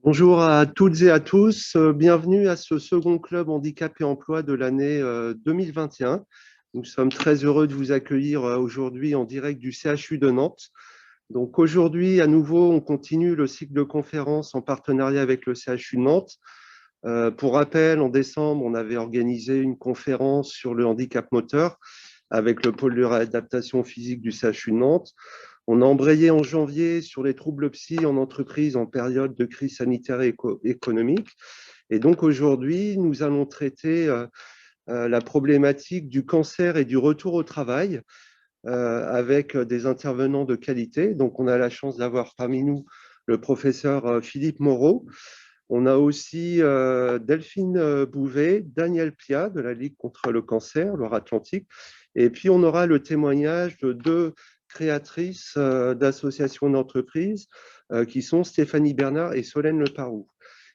Bonjour à toutes et à tous, bienvenue à ce second club handicap et emploi de l'année 2021. Nous sommes très heureux de vous accueillir aujourd'hui en direct du CHU de Nantes. Donc aujourd'hui, à nouveau, on continue le cycle de conférences en partenariat avec le CHU de Nantes. Pour rappel, en décembre, on avait organisé une conférence sur le handicap moteur avec le pôle de réadaptation physique du CHU de Nantes. On a embrayé en janvier sur les troubles psy en entreprise en période de crise sanitaire et économique. Et donc aujourd'hui, nous allons traiter la problématique du cancer et du retour au travail avec des intervenants de qualité. Donc on a la chance d'avoir parmi nous le professeur Philippe Moreau. On a aussi Delphine Bouvet, Daniel Pia de la Ligue contre le cancer, Loire-Atlantique. Et puis on aura le témoignage de deux créatrices d'associations d'entreprises qui sont Stéphanie Bernard et Solène Leparoux.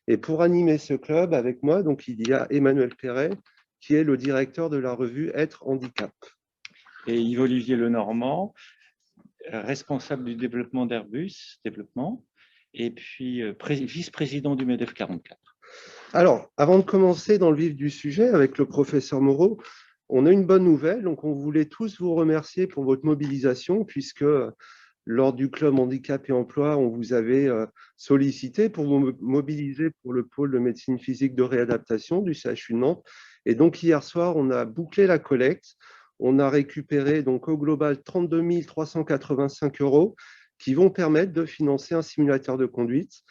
Et pour animer ce club avec moi, donc, il y a Emmanuel Perret, qui est le directeur de la revue Être Handicap. Et Yves-Olivier Lenormand, responsable du développement d'Airbus Développement, et puis vice-président du MEDEF 44. Alors, avant de commencer dans le vif du sujet avec le professeur Moreau, on a une bonne nouvelle. Donc, on voulait tous vous remercier pour votre mobilisation, puisque lors du club handicap et emploi, on vous avait sollicité pour vous mobiliser pour le pôle de médecine physique de réadaptation du CHU de Nantes. Et donc, hier soir, on a bouclé la collecte. On a récupéré donc au global 32 385 euros qui vont permettre de financer un simulateur de conduite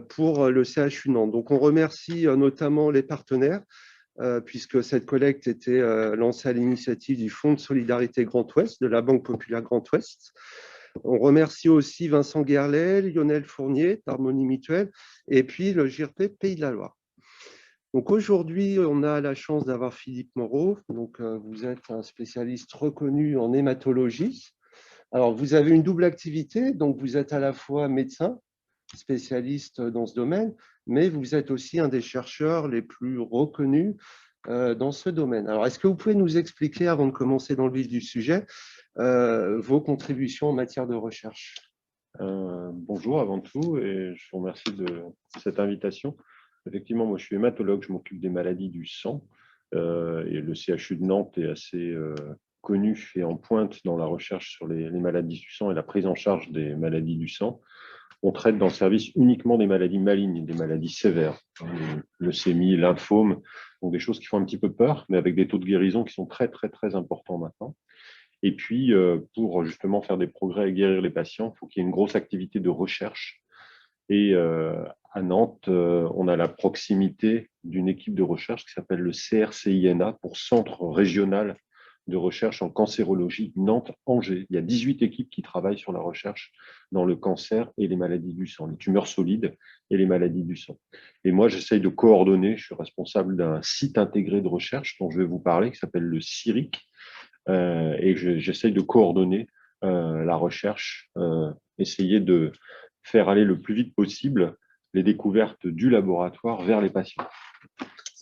pour le CHU Nantes. Donc, on remercie notamment les partenaires puisque cette collecte était lancée à l'initiative du Fonds de solidarité Grand Ouest, de la Banque populaire Grand Ouest. On remercie aussi Vincent Guerlet, Lionel Fournier d'Harmonie Mutuelle et puis le GIRP Pays de la Loire. Donc aujourd'hui, on a la chance d'avoir Philippe Moreau. Donc vous êtes un spécialiste reconnu en hématologie. Alors vous avez une double activité, donc vous êtes à la fois médecin, spécialiste dans ce domaine, mais vous êtes aussi un des chercheurs les plus reconnus dans ce domaine. Alors, est-ce que vous pouvez nous expliquer, avant de commencer dans le vif du sujet, vos contributions en matière de recherche? Bonjour avant tout, et je vous remercie de cette invitation. Effectivement, moi je suis hématologue, je m'occupe des maladies du sang, et le CHU de Nantes est assez connu et en pointe dans la recherche sur les maladies du sang et la prise en charge des maladies du sang. On traite dans le service uniquement des maladies malignes, des maladies sévères, leucémie, lymphome, donc des choses qui font un petit peu peur, mais avec des taux de guérison qui sont très très très importants maintenant. Et puis, pour justement faire des progrès et guérir les patients, il faut qu'il y ait une grosse activité de recherche. Et à Nantes, on a la proximité d'une équipe de recherche qui s'appelle le CRCINA, pour Centre Régional de Recherche en Cancérologie Nantes-Angers. Il y a 18 équipes qui travaillent sur la recherche dans le cancer et les maladies du sang, les tumeurs solides et les maladies du sang. Et moi, j'essaye de coordonner, je suis responsable d'un site intégré de recherche dont je vais vous parler, qui s'appelle le CIRIC, et j'essaye de coordonner la recherche, essayer de faire aller le plus vite possible les découvertes du laboratoire vers les patients.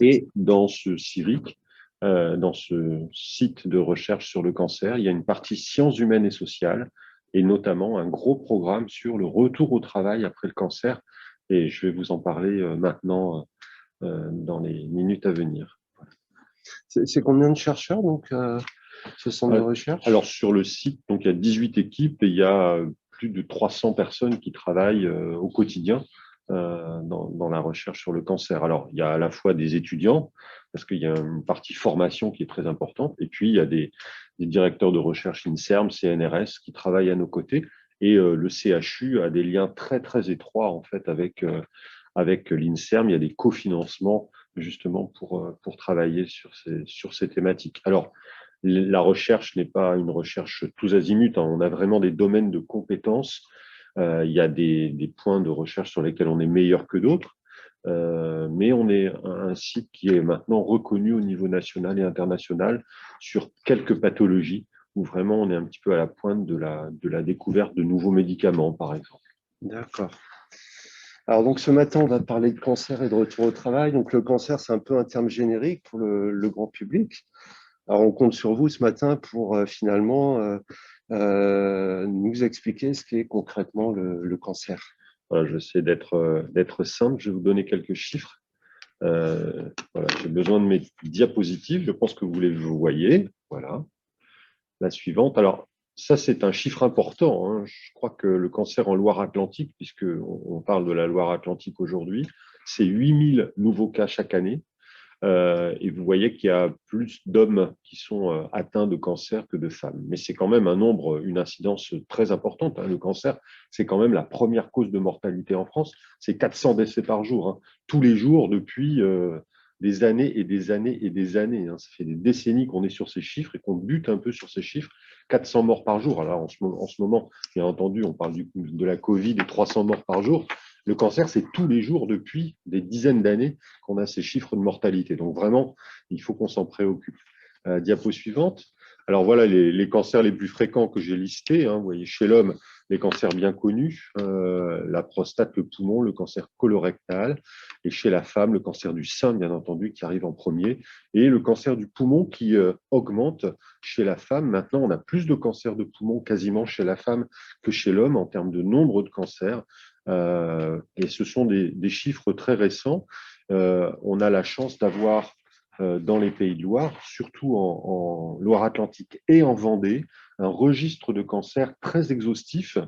Et dans ce CIRIC, dans ce site de recherche sur le cancer, il y a une partie sciences humaines et sociales, et notamment un gros programme sur le retour au travail après le cancer. Et je vais vous en parler maintenant dans les minutes à venir. C'est combien de chercheurs, donc, ce centre de recherche? Alors, sur le site, donc, il y a 18 équipes et il y a plus de 300 personnes qui travaillent au quotidien dans la recherche sur le cancer. Alors, il y a à la fois des étudiants, parce qu'il y a une partie formation qui est très importante, et puis il y a des directeurs de recherche INSERM, CNRS, qui travaillent à nos côtés, et le CHU a des liens très, très étroits, en fait, avec l'INSERM. Il y a des cofinancements, justement, pour travailler sur ces thématiques. Alors, la recherche n'est pas une recherche tous azimuts, hein. On a vraiment des domaines de compétences. Il y a des points de recherche sur lesquels on est meilleur que d'autres, mais on est un site qui est maintenant reconnu au niveau national et international sur quelques pathologies où vraiment on est un petit peu à la pointe de la découverte de nouveaux médicaments, par exemple. D'accord. Alors, donc, ce matin, on va parler de cancer et de retour au travail. Donc, le cancer, c'est un peu un terme générique pour le grand public. Alors, on compte sur vous ce matin pour finalement nous expliquer ce qu'est concrètement le cancer. Voilà, je vais essayer d'être simple. Je vais vous donner quelques chiffres. Voilà, j'ai besoin de mes diapositives. Je pense que vous les voyez. Voilà. La suivante. Alors, ça, c'est un chiffre important, hein. Je crois que le cancer en Loire-Atlantique, puisqu'on parle de la Loire-Atlantique aujourd'hui, c'est 8000 nouveaux cas chaque année. Et vous voyez qu'il y a plus d'hommes qui sont atteints de cancer que de femmes. Mais c'est quand même un nombre, une incidence très importante, hein. Le cancer, c'est quand même la première cause de mortalité en France. C'est 400 décès par jour, hein, tous les jours depuis des années et des années et des années, hein. Ça fait des décennies qu'on est sur ces chiffres et qu'on bute un peu sur ces chiffres. 400 morts par jour. Alors en ce moment, bien entendu, on parle de la Covid et 300 morts par jour. Le cancer, c'est tous les jours depuis des dizaines d'années qu'on a ces chiffres de mortalité. Donc vraiment, il faut qu'on s'en préoccupe. Diapo suivante. Alors voilà les cancers les plus fréquents que j'ai listés, hein. Vous voyez, chez l'homme, les cancers bien connus, la prostate, le poumon, le cancer colorectal, et chez la femme, le cancer du sein, bien entendu, qui arrive en premier, et le cancer du poumon qui augmente chez la femme. Maintenant, on a plus de cancers de poumon quasiment chez la femme que chez l'homme en termes de nombre de cancers. Et ce sont des chiffres très récents. On a la chance d'avoir dans les Pays de Loire, surtout en Loire-Atlantique et en Vendée, un registre de cancer très exhaustif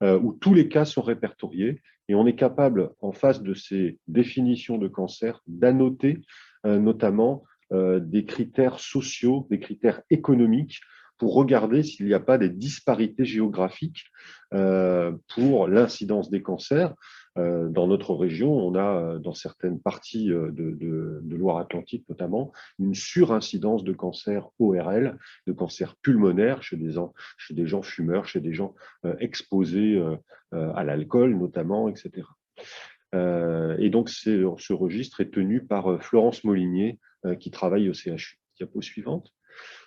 où tous les cas sont répertoriés et on est capable, en face de ces définitions de cancer, d'annoter notamment des critères sociaux, des critères économiques pour regarder s'il n'y a pas des disparités géographiques pour l'incidence des cancers. Dans notre région, on a, dans certaines parties de Loire-Atlantique notamment, une surincidence de cancer ORL, de cancer pulmonaire chez des gens fumeurs, chez des gens exposés à l'alcool notamment, etc. Et donc, ce registre est tenu par Florence Molinier, qui travaille au CHU. Diapo suivante.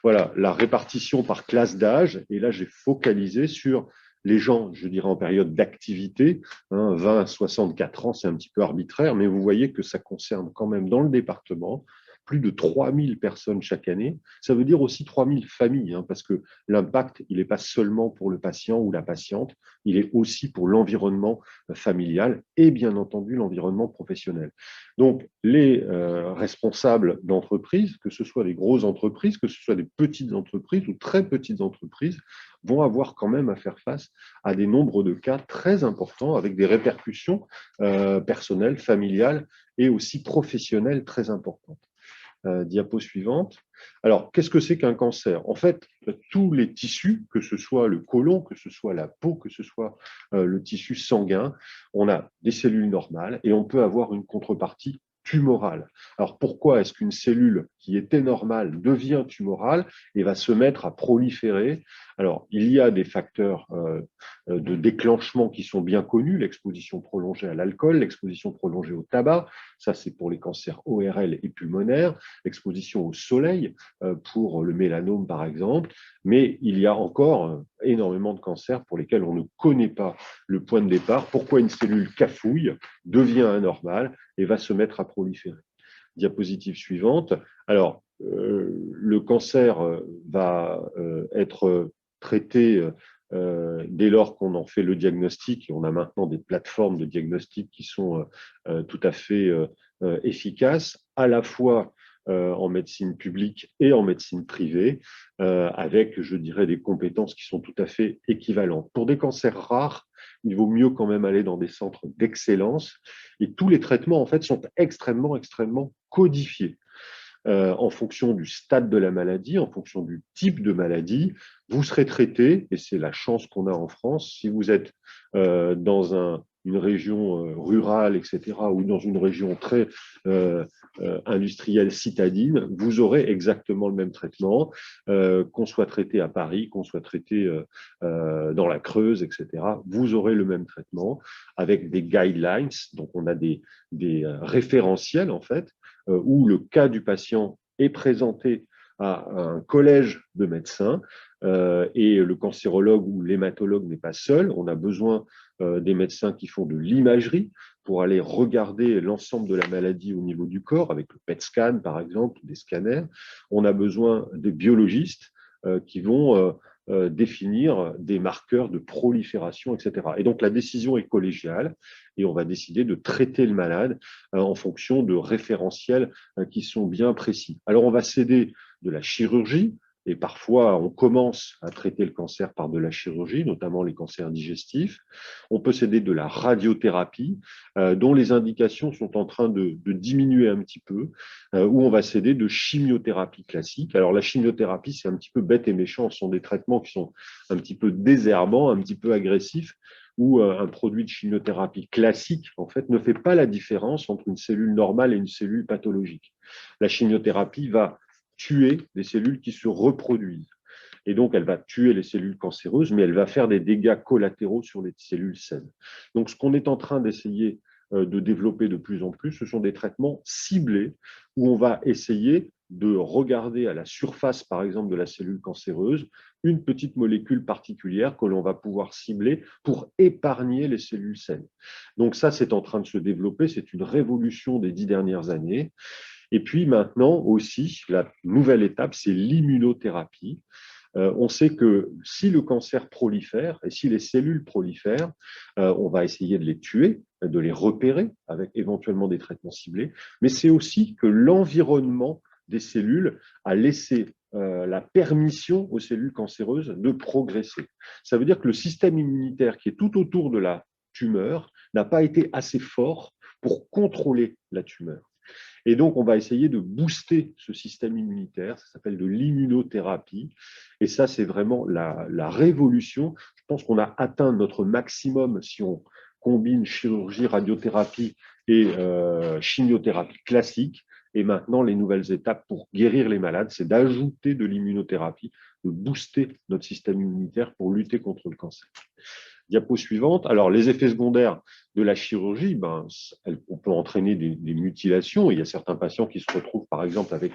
Voilà, la répartition par classe d'âge. Et là, j'ai focalisé sur les gens, je dirais, en période d'activité, hein, 20 à 64 ans, c'est un petit peu arbitraire, mais vous voyez que ça concerne quand même dans le département plus de 3000 personnes chaque année. Ça veut dire aussi 3000 familles, hein, parce que l'impact, il n'est pas seulement pour le patient ou la patiente, il est aussi pour l'environnement familial et bien entendu l'environnement professionnel. Donc, les responsables d'entreprises, que ce soit des grosses entreprises, que ce soit des petites entreprises ou très petites entreprises, vont avoir quand même à faire face à des nombres de cas très importants avec des répercussions personnelles, familiales et aussi professionnelles très importantes. Diapo suivante. Alors, qu'est-ce que c'est qu'un cancer? En fait, tous les tissus, que ce soit le côlon, que ce soit la peau, que ce soit le tissu sanguin, on a des cellules normales et on peut avoir une contrepartie tumorale. Alors, pourquoi est-ce qu'une cellule qui était normale devient tumorale et va se mettre à proliférer? Alors, il y a des facteurs de déclenchement qui sont bien connus, l'exposition prolongée à l'alcool, l'exposition prolongée au tabac, ça c'est pour les cancers ORL et pulmonaires, l'exposition au soleil pour le mélanome par exemple, mais il y a encore énormément de cancers pour lesquels on ne connaît pas le point de départ, pourquoi une cellule cafouille, devient anormale et va se mettre à proliférer. Diapositive suivante. Alors, le cancer va être traité dès lors qu'on en fait le diagnostic, et on a maintenant des plateformes de diagnostic qui sont tout à fait efficaces, à la fois en médecine publique et en médecine privée, avec, je dirais, des compétences qui sont tout à fait équivalentes. Pour des cancers rares, il vaut mieux quand même aller dans des centres d'excellence, et tous les traitements, en fait, sont extrêmement, extrêmement codifiés. En fonction du stade de la maladie, en fonction du type de maladie, vous serez traité, et c'est la chance qu'on a en France, si vous êtes dans une région rurale, etc., ou dans une région très industrielle citadine, vous aurez exactement le même traitement, qu'on soit traité à Paris, qu'on soit traité dans la Creuse, etc., vous aurez le même traitement avec des guidelines, donc on a des référentiels en fait, où le cas du patient est présenté à un collège de médecins et le cancérologue ou l'hématologue n'est pas seul. On a besoin des médecins qui font de l'imagerie pour aller regarder l'ensemble de la maladie au niveau du corps, avec le PET scan par exemple, des scanners. On a besoin des biologistes qui vont définir des marqueurs de prolifération, etc. Et donc, la décision est collégiale et on va décider de traiter le malade en fonction de référentiels qui sont bien précis. Alors, on va s'aider de la chirurgie. Et parfois, on commence à traiter le cancer par de la chirurgie, notamment les cancers digestifs. On peut s'aider de la radiothérapie, dont les indications sont en train de diminuer un petit peu, où on va s'aider de chimiothérapie classique. Alors, la chimiothérapie, c'est un petit peu bête et méchant. Ce sont des traitements qui sont un petit peu désherbants, un petit peu agressifs, où un produit de chimiothérapie classique, en fait, ne fait pas la différence entre une cellule normale et une cellule pathologique. La chimiothérapie va tuer les cellules qui se reproduisent. Et donc, elle va tuer les cellules cancéreuses, mais elle va faire des dégâts collatéraux sur les cellules saines. Donc, ce qu'on est en train d'essayer de développer de plus en plus, ce sont des traitements ciblés où on va essayer de regarder à la surface, par exemple, de la cellule cancéreuse, une petite molécule particulière que l'on va pouvoir cibler pour épargner les cellules saines. Donc ça, c'est en train de se développer, c'est une révolution des 10 dernières années. Et puis maintenant aussi, la nouvelle étape, c'est l'immunothérapie. On sait que si le cancer prolifère et si les cellules prolifèrent, on va essayer de les tuer, de les repérer avec éventuellement des traitements ciblés, mais c'est aussi que l'environnement des cellules a laissé la permission aux cellules cancéreuses de progresser. Ça veut dire que le système immunitaire qui est tout autour de la tumeur n'a pas été assez fort pour contrôler la tumeur. Et donc, on va essayer de booster ce système immunitaire. Ça s'appelle de l'immunothérapie. Et ça, c'est vraiment la révolution. Je pense qu'on a atteint notre maximum si on combine chirurgie, radiothérapie et chimiothérapie classique. Et maintenant, les nouvelles étapes pour guérir les malades, c'est d'ajouter de l'immunothérapie, de booster notre système immunitaire pour lutter contre le cancer. Diapo suivante. Alors, les effets secondaires de la chirurgie, on peut entraîner des mutilations. Il y a certains patients qui se retrouvent, par exemple, avec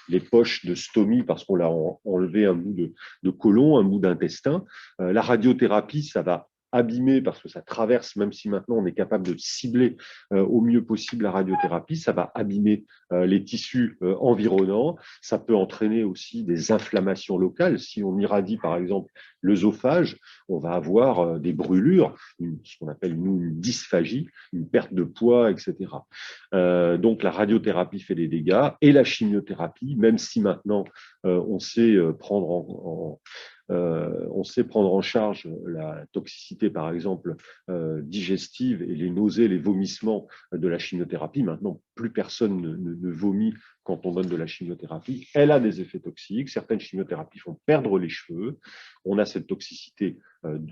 les poches de stomie parce qu'on leur a enlevé un bout de côlon, un bout d'intestin. La radiothérapie, ça va abîmer parce que ça traverse, même si maintenant on est capable de cibler au mieux possible la radiothérapie, ça va abîmer les tissus environnants. Ça peut entraîner aussi des inflammations locales. Si on irradie, par exemple, l'œsophage, on va avoir des brûlures, ce qu'on appelle une dysphagie, une perte de poids, etc. Donc la radiothérapie fait des dégâts et la chimiothérapie, même si maintenant on sait prendre en charge la toxicité, par exemple, digestive et les nausées, les vomissements de la chimiothérapie. Maintenant, plus personne ne vomit quand on donne de la chimiothérapie. Elle a des effets toxiques. Certaines chimiothérapies font perdre les cheveux. On a cette toxicité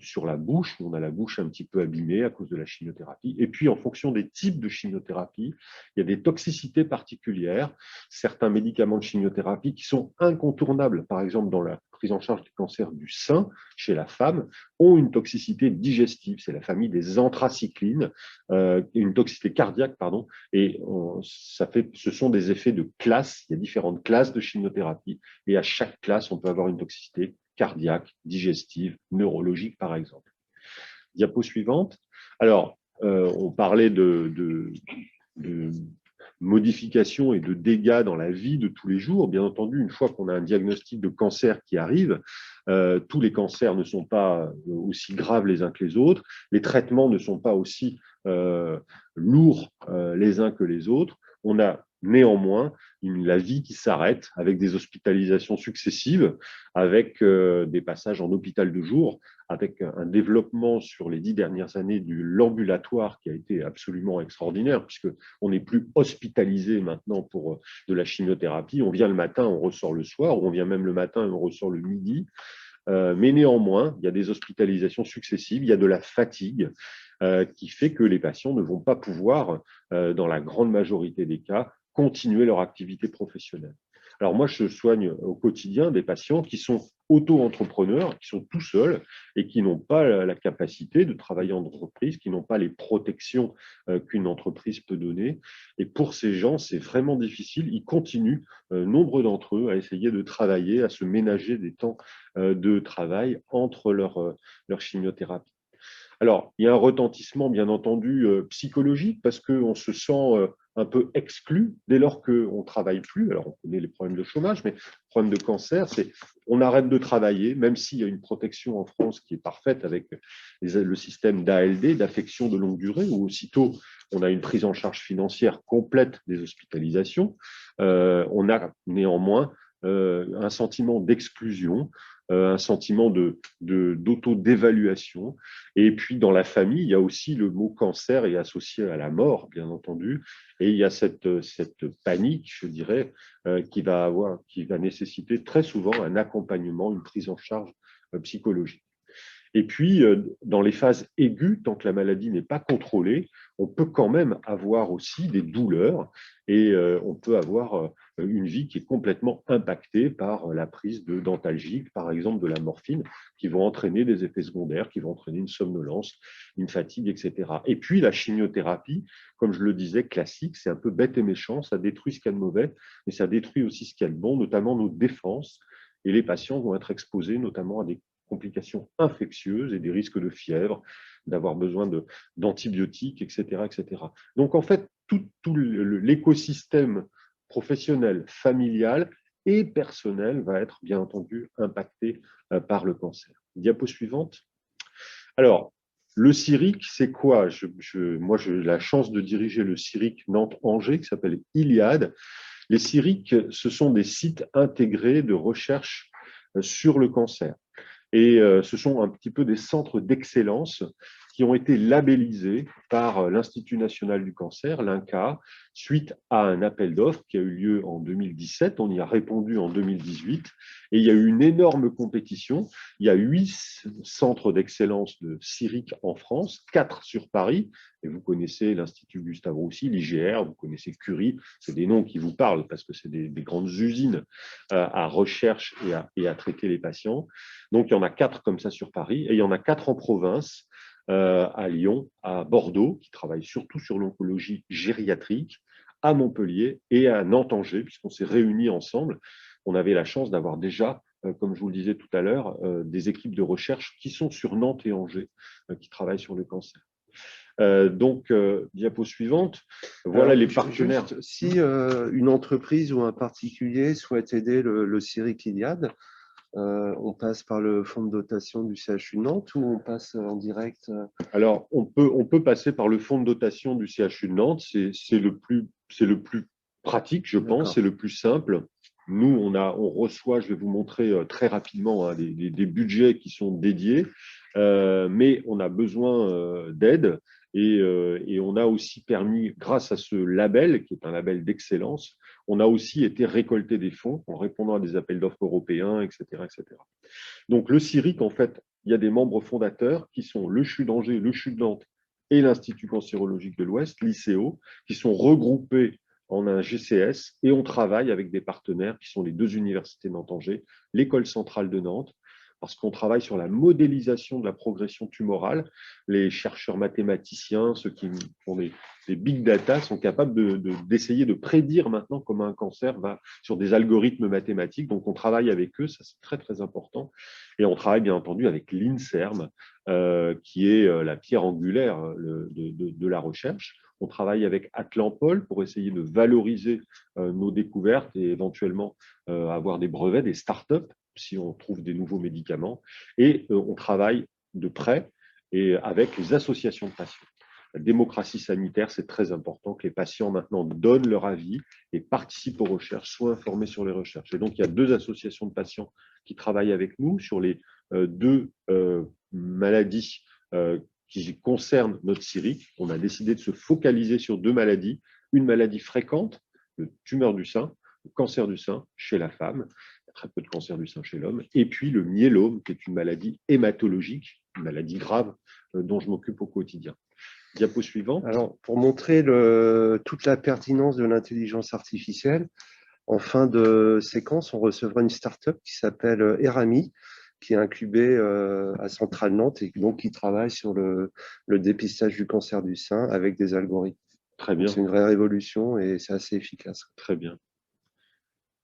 sur la bouche, où on a la bouche un petit peu abîmée à cause de la chimiothérapie. Et puis, en fonction des types de chimiothérapie, il y a des toxicités particulières. Certains médicaments de chimiothérapie qui sont incontournables, par exemple dans la prise en charge du cancer du sein chez la femme, ont une toxicité digestive. C'est la famille des anthracyclines, une toxicité cardiaque, pardon. Et ce sont des effets de classe. Il y a différentes classes de chimiothérapie. Et à chaque classe, on peut avoir une toxicité cardiaque, digestive, neurologique, par exemple. Diapo suivante. Alors, on parlait de modifications et de dégâts dans la vie de tous les jours. Bien entendu, une fois qu'on a un diagnostic de cancer qui arrive, tous les cancers ne sont pas aussi graves les uns que les autres. Les traitements ne sont pas aussi lourds les uns que les autres. On a néanmoins la vie qui s'arrête avec des hospitalisations successives, avec des passages en hôpital de jour, avec un développement sur les 10 dernières années de l'ambulatoire qui a été absolument extraordinaire, puisqu'on n'est plus hospitalisé maintenant pour de la chimiothérapie. On vient le matin, on ressort le soir, ou on vient même le matin et on ressort le midi. Mais néanmoins, il y a des hospitalisations successives, il y a de la fatigue qui fait que les patients ne vont pas pouvoir, dans la grande majorité des cas, continuer leur activité professionnelle. Alors moi, je soigne au quotidien des patients qui sont auto-entrepreneurs, qui sont tout seuls et qui n'ont pas la capacité de travailler en entreprise, qui n'ont pas les protections qu'une entreprise peut donner. Et pour ces gens, c'est vraiment difficile. Ils continuent, nombre d'entre eux, à essayer de travailler, à se ménager des temps de travail entre leur chimiothérapie. Alors, il y a un retentissement, bien entendu, psychologique, parce qu'on se sent un peu exclus dès lors qu'on ne travaille plus. Alors, on connaît les problèmes de chômage, mais le problème de cancer, c'est on arrête de travailler, même s'il y a une protection en France qui est parfaite avec le système d'ALD, d'affection de longue durée, où aussitôt on a une prise en charge financière complète des hospitalisations, on a néanmoins un sentiment d'exclusion, un sentiment d'auto-dévaluation. Et puis, dans la famille, il y a aussi le mot cancer est associé à la mort, bien entendu. Et il y a cette panique, je dirais, qui va nécessiter très souvent un accompagnement, une prise en charge psychologique. Et puis, dans les phases aiguës, tant que la maladie n'est pas contrôlée, on peut quand même avoir aussi des douleurs et on peut avoir une vie qui est complètement impactée par la prise de dentalgiques, par exemple de la morphine, qui vont entraîner des effets secondaires, qui vont entraîner une somnolence, une fatigue, etc. Et puis, la chimiothérapie, comme je le disais, classique, c'est un peu bête et méchant, ça détruit ce qu'il y a de mauvais, mais ça détruit aussi ce qu'il y a de bon, notamment nos défenses. Et les patients vont être exposés notamment à des complications infectieuses et des risques de fièvre, d'avoir besoin d'antibiotiques, etc., etc. Donc, en fait, tout l'écosystème professionnel, familial et personnel va être, bien entendu, impacté par le cancer. Diapo suivante. Alors, le CIRIC, c'est quoi? Moi, j'ai la chance de diriger le CIRIC Nantes-Angers, qui s'appelle Iliad. Les CIRIC, ce sont des sites intégrés de recherche sur le cancer. Et ce sont un petit peu des centres d'excellence qui ont été labellisés par l'Institut national du cancer, l'INCa, suite à un appel d'offres qui a eu lieu en 2017. On y a répondu en 2018 et il y a eu une énorme compétition. Il y a 8 centres d'excellence de CIRIC en France, 4 sur Paris. Et vous connaissez l'Institut Gustave Roussy, l'IGR, vous connaissez Curie. C'est des noms qui vous parlent parce que c'est des grandes usines à recherche et à traiter les patients. Donc, il y en a 4 comme ça sur Paris et il y en a 4 en province, à Lyon, à Bordeaux, qui travaillent surtout sur l'oncologie gériatrique, à Montpellier et à Nantes-Angers, puisqu'on s'est réunis ensemble. On avait la chance d'avoir déjà, comme je vous le disais tout à l'heure, des équipes de recherche qui sont sur Nantes et Angers, qui travaillent sur le cancer. Donc, diapo suivante, voilà. Alors, les partenaires. Juste, si une entreprise ou un particulier souhaite aider le CIRIC Iliad, on passe par le fonds de dotation du CHU de Nantes ou on passe en direct? Alors, on peut passer par le fonds de dotation du CHU de Nantes. C'est le plus pratique, je pense, c'est le plus simple. Nous, on reçoit, je vais vous montrer très rapidement, hein, des budgets qui sont dédiés, mais on a besoin d'aide et on a aussi permis, grâce à ce label, qui est un label d'excellence, on a aussi été récolter des fonds en répondant à des appels d'offres européens, etc., etc. Donc, le CIRIC, en fait, il y a des membres fondateurs qui sont le CHU d'Angers, le CHU de Nantes et l'Institut cancérologique de l'Ouest, l'ICO, qui sont regroupés en un GCS et on travaille avec des partenaires qui sont les 2 universités Nantes-Angers, l'École centrale de Nantes, parce qu'on travaille sur la modélisation de la progression tumorale. Les chercheurs mathématiciens, ceux qui font des big data, sont capables d'essayer de prédire maintenant comment un cancer va sur des algorithmes mathématiques. Donc, on travaille avec eux, ça c'est très, très important. Et on travaille bien entendu avec l'INSERM, qui est la pierre angulaire de la recherche. On travaille avec Atlampol pour essayer de valoriser nos découvertes et éventuellement avoir des brevets, des startups, si on trouve des nouveaux médicaments. Et on travaille de près et avec les associations de patients. La démocratie sanitaire, c'est très important que les patients maintenant donnent leur avis et participent aux recherches, soient informés sur les recherches. Et donc, il y a 2 associations de patients qui travaillent avec nous sur les 2 maladies qui concernent notre CIRIC. On a décidé de se focaliser sur 2 maladies. Une maladie fréquente, le tumeur du sein, le cancer du sein chez la femme, très peu de cancer du sein chez l'homme, et puis le myélome, qui est une maladie hématologique, une maladie grave dont je m'occupe au quotidien. Diapo suivante. Alors, pour montrer toute la pertinence de l'intelligence artificielle, en fin de séquence, on recevra une start-up qui s'appelle Erami, qui est incubée à Centrale Nantes et donc qui travaille sur le dépistage du cancer du sein avec des algorithmes. Très bien. C'est une vraie révolution et c'est assez efficace. Très bien.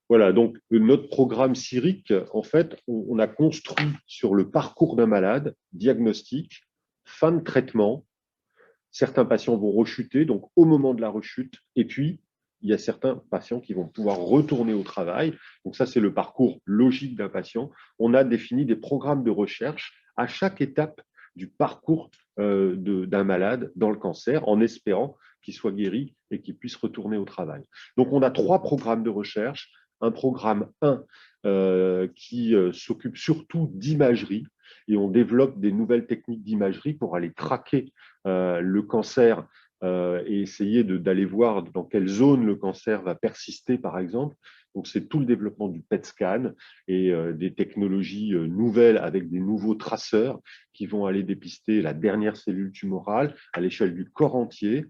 Voilà, donc notre programme CIRIC, en fait, on a construit sur le parcours d'un malade, diagnostic, fin de traitement, Certains patients vont rechuter, donc au moment de la rechute, et puis il y a certains patients qui vont pouvoir retourner au travail. Donc ça, c'est le parcours logique d'un patient. On a défini des programmes de recherche à chaque étape du parcours d'un malade dans le cancer, en espérant qu'il soit guéri et qu'il puisse retourner au travail. Donc on a 3 programmes de recherche. Un programme 1 qui s'occupe surtout d'imagerie, et on développe des nouvelles techniques d'imagerie pour aller traquer le cancer et essayer d'aller voir dans quelle zone le cancer va persister, par exemple. Donc, c'est tout le développement du PET scan et des technologies nouvelles avec des nouveaux traceurs qui vont aller dépister la dernière cellule tumorale à l'échelle du corps entier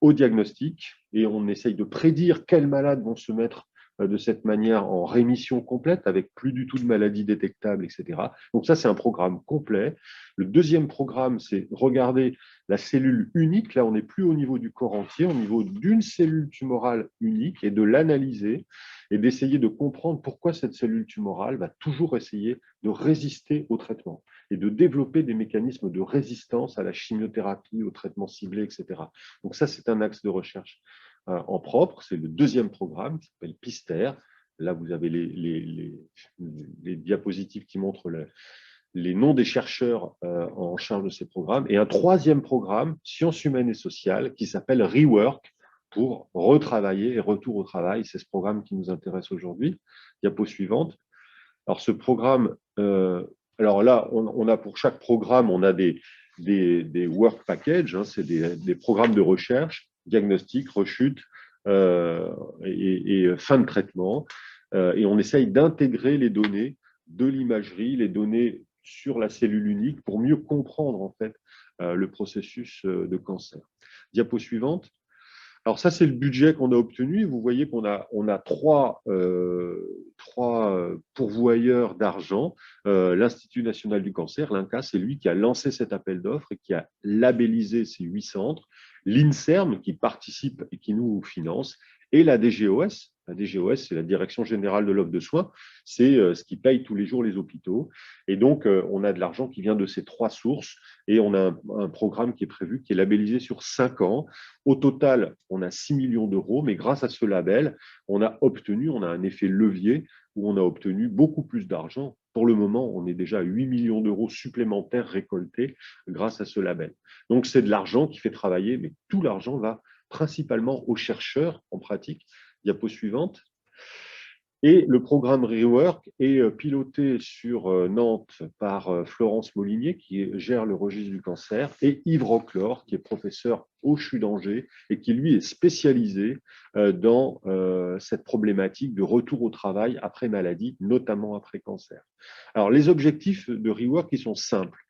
au diagnostic. Et on essaye de prédire quels malades vont se mettre de cette manière en rémission complète avec plus du tout de maladies détectables, etc. Donc ça, c'est un programme complet. Le deuxième programme, c'est regarder la cellule unique. Là, on n'est plus au niveau du corps entier, au niveau d'une cellule tumorale unique, et de l'analyser et d'essayer de comprendre pourquoi cette cellule tumorale va toujours essayer de résister au traitement et de développer des mécanismes de résistance à la chimiothérapie, au traitement ciblé, etc. Donc ça, c'est un axe de recherche en propre. C'est le deuxième programme qui s'appelle PISTER. Là, vous avez les diapositives qui montrent les noms des chercheurs en charge de ces programmes. Et un troisième programme, sciences humaines et sociales, qui s'appelle ReWork, pour retravailler et retour au travail. C'est ce programme qui nous intéresse aujourd'hui. Diapo suivante. Alors, ce programme, alors là, on a pour chaque programme, on a des work packages, hein, c'est des programmes de recherche, diagnostic, rechute et fin de traitement. Et on essaye d'intégrer les données de l'imagerie, les données sur la cellule unique pour mieux comprendre en fait le processus de cancer. Diapo suivante. Alors ça, c'est le budget qu'on a obtenu. Vous voyez qu'on a trois pourvoyeurs d'argent. L'Institut national du cancer, l'INCa, c'est lui qui a lancé cet appel d'offres et qui a labellisé ces 8 centres. L'INSERM, qui participe et qui nous finance, et la DGOS. La DGOS, c'est la Direction générale de l'offre de soins. C'est ce qui paye tous les jours les hôpitaux. Et donc, on a de l'argent qui vient de ces 3 sources. Et on a un programme qui est prévu, qui est labellisé sur 5 ans. Au total, on a 6 millions d'euros, mais grâce à ce label, on a un effet levier où on a obtenu beaucoup plus d'argent. Pour le moment, on est déjà à 8 millions d'euros supplémentaires récoltés grâce à ce label. Donc, c'est de l'argent qui fait travailler, mais tout l'argent va principalement aux chercheurs en pratique. Diapo suivante. Et le programme ReWork est piloté sur Nantes par Florence Molinier, qui gère le registre du cancer, et Yves Roclor, qui est professeur au CHU d'Angers et qui, lui, est spécialisé dans cette problématique de retour au travail après maladie, notamment après cancer. Alors, les objectifs de ReWork, ils sont simples.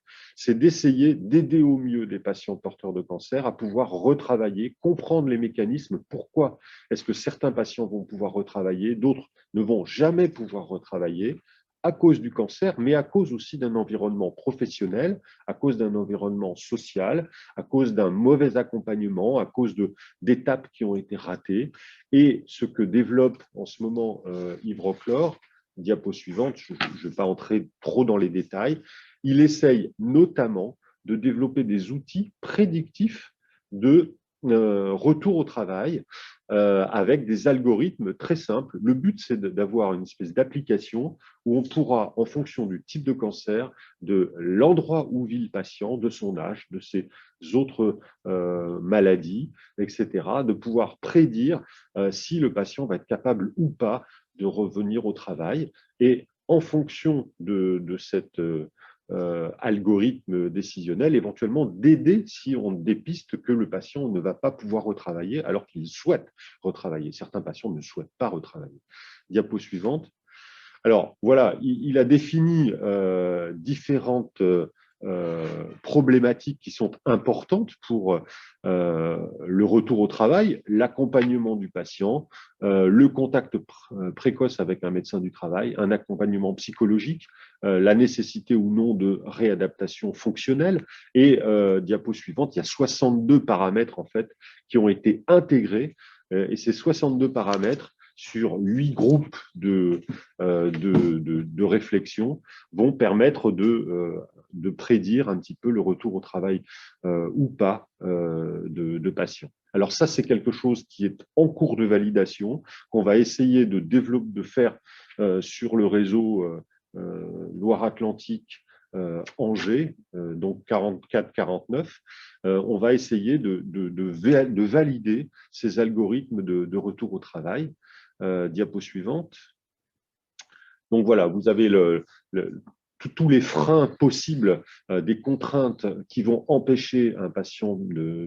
C'est d'essayer d'aider au mieux des patients porteurs de cancer à pouvoir retravailler, comprendre les mécanismes, pourquoi est-ce que certains patients vont pouvoir retravailler, d'autres ne vont jamais pouvoir retravailler à cause du cancer, mais à cause aussi d'un environnement professionnel, à cause d'un environnement social, à cause d'un mauvais accompagnement, à cause d'étapes qui ont été ratées. Et ce que développe en ce moment Yves Roclor, diapo suivante, je ne vais pas entrer trop dans les détails, il essaye notamment de développer des outils prédictifs de retour au travail avec des algorithmes très simples. Le but, c'est d'avoir une espèce d'application où on pourra, en fonction du type de cancer, de l'endroit où vit le patient, de son âge, de ses autres maladies, etc., de pouvoir prédire si le patient va être capable ou pas de revenir au travail. Et en fonction de cet algorithme décisionnel, éventuellement d'aider si on dépiste que le patient ne va pas pouvoir retravailler alors qu'il souhaite retravailler. Certains patients ne souhaitent pas retravailler. Diapo suivante. Alors voilà, il a défini différentes problématiques qui sont importantes pour le retour au travail, l'accompagnement du patient, le contact précoce avec un médecin du travail, un accompagnement psychologique, la nécessité ou non de réadaptation fonctionnelle. Et diapo suivante, il y a 62 paramètres en fait qui ont été intégrés et ces 62 paramètres sur 8 groupes de réflexion vont permettre de prédire un petit peu le retour au travail ou pas de patients. Alors ça, c'est quelque chose qui est en cours de validation, qu'on va essayer de développer, de faire sur le réseau Loire-Atlantique, Angers, donc 44-49. On va essayer de valider ces algorithmes de retour au travail. Diapo suivante. Donc voilà, vous avez tous les freins possibles, des contraintes qui vont empêcher un patient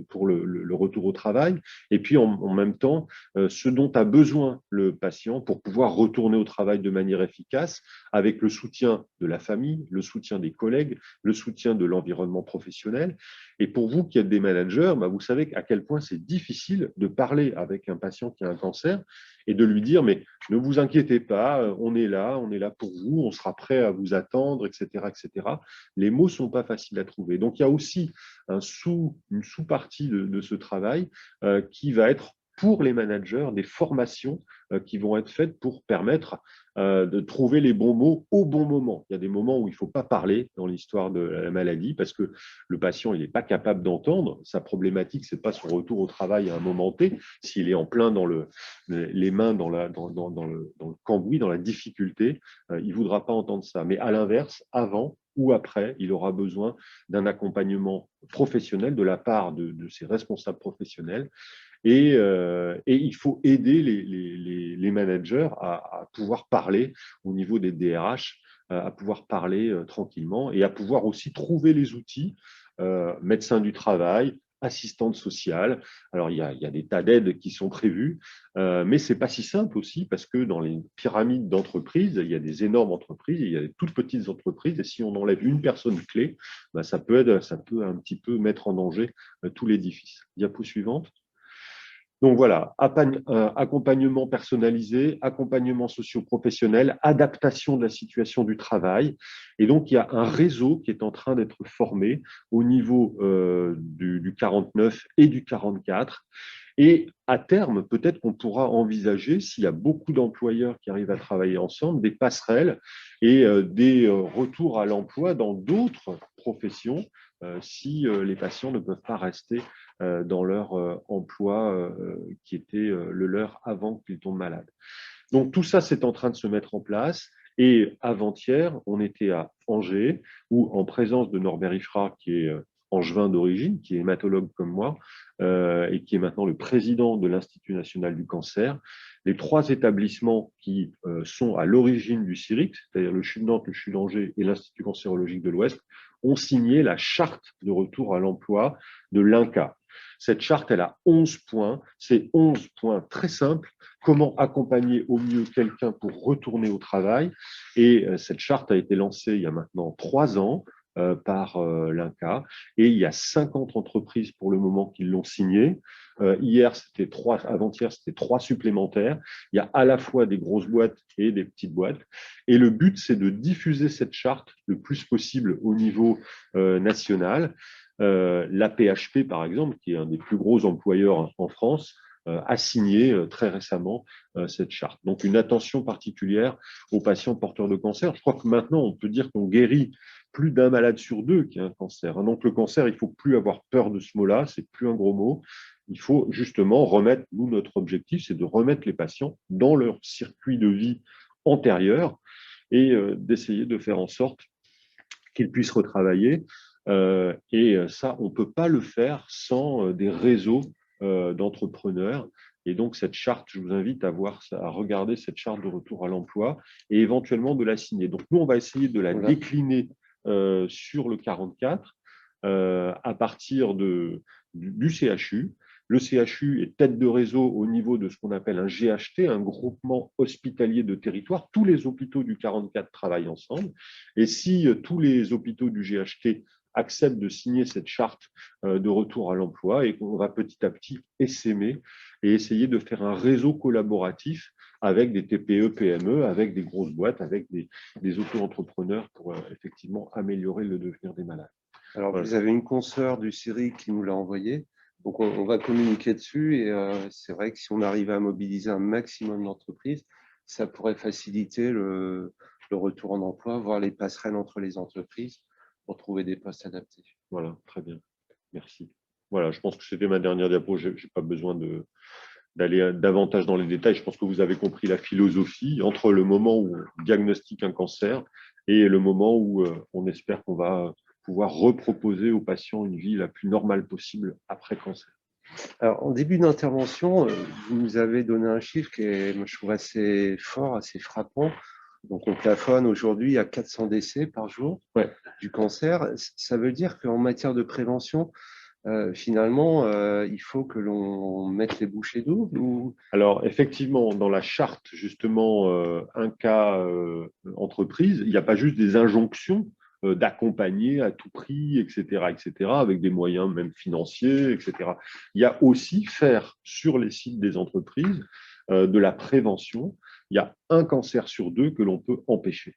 pour le retour au travail, et puis en même temps, ce dont a besoin le patient pour pouvoir retourner au travail de manière efficace, avec le soutien de la famille, le soutien des collègues, le soutien de l'environnement professionnel. Et pour vous qui êtes des managers, vous savez à quel point c'est difficile de parler avec un patient qui a un cancer et de lui dire, mais ne vous inquiétez pas, on est là pour vous, on sera prêt à vous attendre, etc., etc. Les mots ne sont pas faciles à trouver. Donc, il y a aussi une sous-partie de ce travail qui va être pour les managers, des formations qui vont être faites pour permettre de trouver les bons mots au bon moment. Il y a des moments où il ne faut pas parler dans l'histoire de la maladie parce que le patient n'est pas capable d'entendre. Sa problématique, ce n'est pas son retour au travail à un moment T, s'il est en plein dans les mains dans le cambouis, dans la difficulté, il ne voudra pas entendre ça. Mais à l'inverse, avant ou après, il aura besoin d'un accompagnement professionnel de la part de ses responsables professionnels. Et il faut aider les managers à pouvoir parler au niveau des DRH, à pouvoir parler tranquillement et à pouvoir aussi trouver les outils, médecins du travail, assistante sociale. Alors, il y a des tas d'aides qui sont prévues, mais ce n'est pas si simple aussi parce que dans les pyramides d'entreprises, il y a des énormes entreprises, il y a des toutes petites entreprises, et si on enlève une personne clé, ça peut un petit peu mettre en danger tout l'édifice. Diapo suivante. Donc voilà, accompagnement personnalisé, accompagnement socio-professionnel, adaptation de la situation du travail. Et donc, il y a un réseau qui est en train d'être formé au niveau du 49 et du 44. Et à terme, peut-être qu'on pourra envisager, s'il y a beaucoup d'employeurs qui arrivent à travailler ensemble, des passerelles et des retours à l'emploi dans d'autres professions si les patients ne peuvent pas rester dans leur emploi qui était le leur avant qu'ils tombent malades. Donc tout ça, c'est en train de se mettre en place. Et avant-hier, on était à Angers, où en présence de Norbert Ifra, qui est angevin d'origine, qui est hématologue comme moi, et qui est maintenant le président de l'Institut national du cancer, les trois établissements qui sont à l'origine du CIRIC, c'est-à-dire le CHU de Nantes, le CHU d'Angers et l'Institut cancérologique de l'Ouest, ont signé la charte de retour à l'emploi de l'INCa. Cette charte, elle a 11 points. C'est 11 points très simples. Comment accompagner au mieux quelqu'un pour retourner au travail. Et cette charte a été lancée il y a maintenant 3 ans par l'INCa. Et il y a 50 entreprises pour le moment qui l'ont signée. Avant-hier, c'était 3 supplémentaires. Il y a à la fois des grosses boîtes et des petites boîtes. Et le but, c'est de diffuser cette charte le plus possible au niveau national. La PHP, par exemple, qui est un des plus gros employeurs en France, a signé très récemment cette charte. Donc, une attention particulière aux patients porteurs de cancer. Je crois que maintenant, on peut dire qu'on guérit plus d'un malade sur 2 qui a un cancer. Donc, le cancer, il ne faut plus avoir peur de ce mot-là, c'est plus un gros mot. Il faut justement remettre, notre objectif, c'est de remettre les patients dans leur circuit de vie antérieur et d'essayer de faire en sorte qu'ils puissent retravailler. Et ça, on ne peut pas le faire sans des réseaux d'entrepreneurs. Et donc, cette charte, je vous invite à regarder cette charte de retour à l'emploi et éventuellement de la signer. Donc, nous, on va essayer de la décliner sur le 44 à partir du CHU. Le CHU est tête de réseau au niveau de ce qu'on appelle un GHT, un groupement hospitalier de territoire. Tous les hôpitaux du 44 travaillent ensemble. Et si tous les hôpitaux du GHT acceptent de signer cette charte de retour à l'emploi, et qu'on va petit à petit essaimer et essayer de faire un réseau collaboratif avec des TPE, PME, avec des grosses boîtes, avec des auto-entrepreneurs pour effectivement améliorer le devenir des malades. Alors, vous avez une consoeur du CIRIC qui nous l'a envoyé. Donc, on va communiquer dessus. Et c'est vrai que si on arrive à mobiliser un maximum d'entreprises, ça pourrait faciliter le retour en emploi, voire les passerelles entre les entreprises. pour trouver des postes adaptés. Voilà, très bien. Merci. Voilà, je pense que c'était ma dernière diapo. Je n'ai pas besoin d'aller davantage dans les détails. Je pense que vous avez compris la philosophie entre le moment où on diagnostique un cancer et le moment où on espère qu'on va pouvoir reproposer aux patients une vie la plus normale possible après cancer. Alors, en début d'intervention, vous nous avez donné un chiffre qui est, moi, je trouve, assez fort, assez frappant. Donc, on plafonne aujourd'hui à 400 décès par jour du cancer. Ça veut dire qu'en matière de prévention, finalement, il faut que l'on mette les bouchées doubles ou... Alors, effectivement, dans la charte, justement, un cas entreprise, il n'y a pas juste des injonctions d'accompagner à tout prix, etc., avec des moyens même financiers, etc. Il y a aussi faire sur les sites des entreprises de la prévention. Il y a un cancer sur deux que l'on peut empêcher.